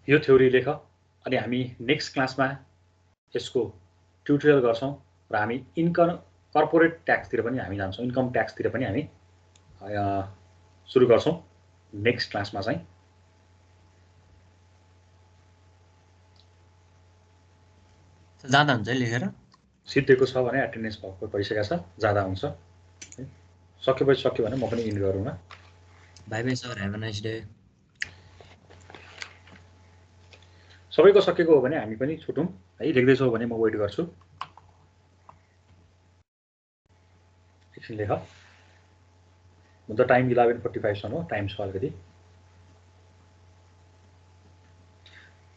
यो थ्योरी लेख अनि हामी नेक्स्ट क्लासमा यसको ट्युटोरियल गर्छौं र हामी इन्कम कर्पोरेट ट्याक्सतिर पनि हामी जान्छौं, इन्कम ट्याक्सतिर पनि हामी सुरु गर्छौं नेक्स्ट क्लासमा चाहिँ। जाँदा हुन्छ लेखेर सिद्धेको छ भने एटेन्डेन्स भएको भइसकेको छ, जाँदा हुन्छ। सकेपछि सक्यो भने म पनि इन गरौँ न। Bye bye sir, have a nice day. सबैको सकेको हो भने हामी पनि छुटौँ है। लेख्दैछौ भने म वेट गर्छु। एकछिन लेख। हुन त टाइम 11:45 सम्म हो, टाइम छ अलिकति।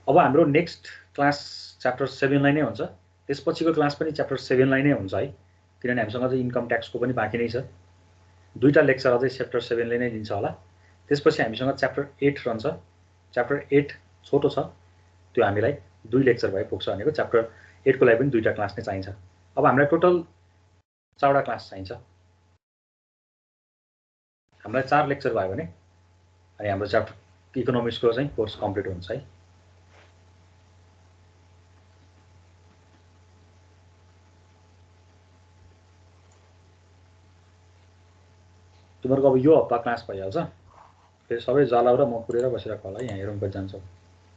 अब हाम्रो नेक्स्ट क्लास च्याप्टर 7 लाई नै हुन्छ। त्यसपछिको क्लास पनि च्याप्टर 7 लाई नै हुन्छ है, किनभने हामीसँग चाहिँ इन्कम ट्याक्सको पनि बाँकी नै छ। दुईटा लेक्चर अझै च्याप्टर 7 ले नै दिन्छ होला। त्यसपछि हामीसँग च्याप्टर 8 रहन्छ। च्याप्टर 8 छोटो छ, त्यो हामीलाई 2 लेक्चर भए पुग्छ भनेको। च्याप्टर 8 को लागि पनि 2टा क्लास नै चाहिन्छ। अब हामीलाई टोटल 4वटा क्लास चाहिन्छ। हामीलाई 4 लेक्चर भयो भने अनि हाम्रो च्याप्टर इकोनोमिक्सको चाहिँ कोर्स कम्प्लिट हुन्छ है। तिमीहरूको अब यो हप्ता क्लास भइहाल्छ। फेरि सबै जलाउ र म पुरेर बसिरहेको होला, यहाँ हेरौँ कति जान्छौ।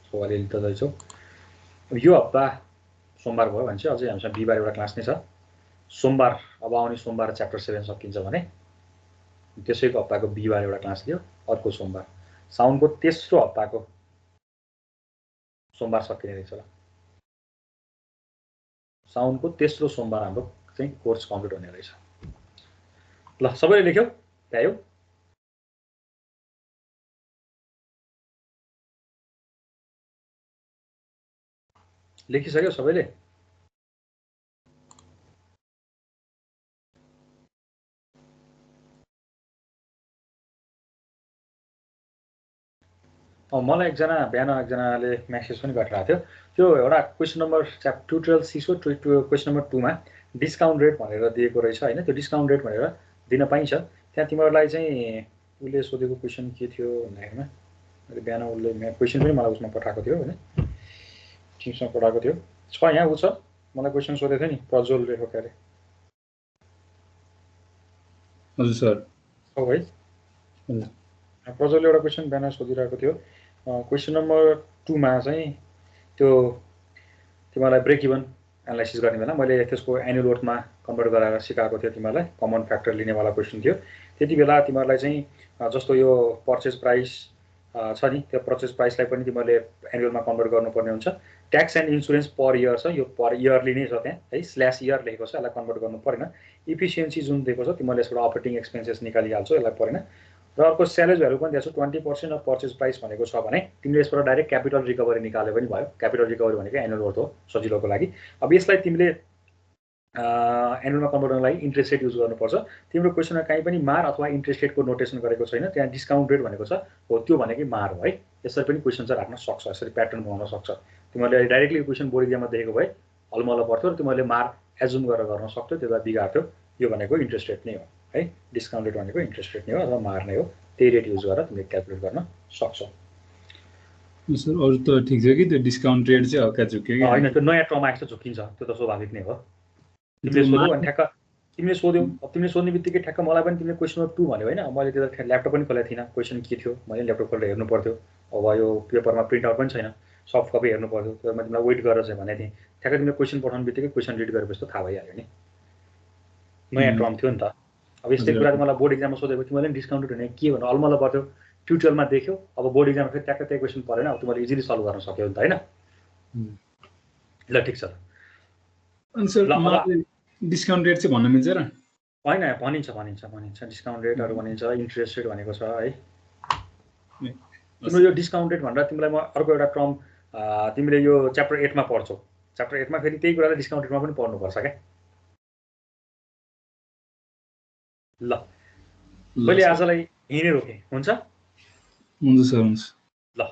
सो अलिअलि त जान्छौ। यो हप्ता सोमबार भयो भने चाहिँ अझै हामीसँग बिहिबार एउटा क्लास नै छ। सोमबार अब आउने सोमबार च्याप्टर 7 सकिन्छ भने त्यसैको हप्ताको बिहिबार एउटा क्लास दियो, अर्को सोमबार साउनको तेस्रो हप्ताको सोमबार सकिने रहेछ। ल साउनको तेस्रो सोमबार हाम्रो चाहिँ कोर्स कम्प्लिट हुने रहेछ। ल सबैले लेख्यौ, भ्यायौ? लेखिसक्यो सबैले? मलाई एकजना बिहान एकजनाले मेसेज पनि गरिरहेको थियो। त्यो एउटा क्वेसन नम्बर ट्युटोरियल 6 को क्वेसन नम्बर 2 मा डिस्काउन्ट रेट भनेर दिएको रहेछ हैन। त्यो डिस्काउन्ट रेट भनेर दिन पाइन्छ। त्यहाँ तिमीहरूलाई चाहिँ उसले सोधेको क्वेसन के थियो भन्दाखेरिमा अहिले बिहान उसले क्वेसन पनि मलाई उसमा पठाएको थियो हैन, टिममा पठाएको थियो। छ यहाँ उ छ, मलाई क्वेसन सोधेको थियो नि प्रज्वल रेखा अरे। हजुर सर। हो है। प्रज्वलले एउटा क्वेसन बिहान सोधिरहेको थियो। क्वेसन नम्बर 2 मा चाहिँ त्यो तिमीलाई ब्रेक इभन एनालाइसिस गर्ने बेला मैले त्यसको एनुअल वर्थमा कन्भर्ट गराएर सिकाएको थियो तिमीलाई। कमन फ्याक्टर लिनेवाला क्वेसन थियो। त्यति बेला तिमीहरूलाई चाहिँ जस्तो यो पर्चेज प्राइस छ नि, त्यो पर्चेज प्राइसलाई पनि तिमीहरूले एनुअलमा कन्भर्ट गर्नुपर्ने हुन्छ। Tax and insurance per year छ, यो पर इयरली नै छ त्यहाँ है, स्ल्यास इयर लेखेको छ, यसलाई कन्भर्ट गर्नु परेन। इफिसियन्सी जुन दिएको छ तिमीहरूले यसबाट अपरेटिङ एक्सपेन्सेस निकालिहाल्छौ, यसलाई परेन। र अर्को सेलेज भ्यालु पनि दिएको छ 20% अफ पर्चेज प्राइस भनेको छ भने तिमीले यसबाट डाइरेक्ट क्यापिटल रिकभरी निकाले पनि भयो। क्यापिटल रिकभरी भनेको एनुअल वर्थ हो सजिलोको लागि। अब यसलाई तिमीले एनुअलमा कन्भर्ट गर्नलाई इन्ट्रेस्ट रेट युज गर्नुपर्छ। तिम्रो क्वेसनमा कहीँ पनि मार अथवा इन्ट्रेस्ट रेटको नोटेसन गरेको छैन, त्यहाँ डिस्काउन्ट रेट भनेको छ, हो त्यो भनेकै मार हो है। यसरी पनि क्वेसन चाहिँ राख्न सक्छ, यसरी प्याटर्न बनाउन सक्छ। तिमीहरूले डाइरेक्टली क्वेसन बोर्ड इक्जाममा देखेको भए अलमल पर्थ्यो र तिमीहरूले मार एजुम गरेर गर्न सक्थ्यौ, त्यो भए बिगार्थ्यो। यो भनेको इन्ट्रेस्ट रेट नै हो है, डिस्काउन्ट रेट भनेको इन्ट्रेस्ट रेट नै हो अथवा मार नै हो। त्यही रेट युज गरेर तिमीले क्यालकुलेट गर्न सक्छौ। सर अरु त ठीक छ कि त्यो डिस्काउन्ट रेट चाहिँ हल्का झुक्यो कि हैन, त्यो नयाँ टर्म आएछ झुकिन्छ, त्यो त स्वाभाविक नै हो। तिमीले सोध्यौ अनि ठ्याक्क तिमीले सोध्यौ, अब तिमीले सोध्ने बित्तिकै ठ्याक्क मलाई पनि तिमीले क्वेसन नम्बर 2 भन्यौ हैन। मैले त्यो ल्यापटप पनि खोलेको थिइनँ, क्वेसन के थियो मैले ल्यापटप खोलेर हेर्नु पर्थ्यो। अब यो पेपरमा प्रिन्ट आउट पनि छैन, सफ्ट कपी हेर्नु पर्थ्यो। त्यो मैले तिमीलाई वेट गरेर चाहिँ भनेको थिएँ। ठ्याक्क तिमीले क्वेसन पठाउनु बित्तिकै क्वेसन रिड गरेपछि त थाहा भइहाल्यो नि। नयाँ टर्म थियो नि त। अब यस्तै कुरा मलाई बोर्ड एक्जाममा सोधेको थियो, मैले डिस्काउन्टेड हुने के भन्नु अलमल्ल पर्थ्यो, ट्युटोरियलमा देख्यो, अब बोर्ड एक्जाममा फेरि ट्याक्क त्यही क्वेसन परेन, अब तिमीले इजिली सल्भ गर्न सक्यौ नि त होइन। ल ठिक छ। अनि सर डिस्काउन्ट रेट चाहिँ भन्न मिल्छ र? होइन भनिन्छ डिस्काउन्ट रेटहरू भनिन्छ, इन्ट्रेस्ट रेट भनेको छ है। तिम्रो यो डिस्काउन्ट रेट भनेर तिमीलाई म अर्को एउटा टर्म तिमीले यो च्याप्टर 8 मा पढ्छौ। च्याप्टर 8 मा फेरि त्यही कुरालाई डिस्काउन्ट रेटमा पनि पढ्नुपर्छ क्या। ल मैले आजलाई यहीँ नै रोकेँ, हुन्छ? हुन्छ सर, हुन्छ। ल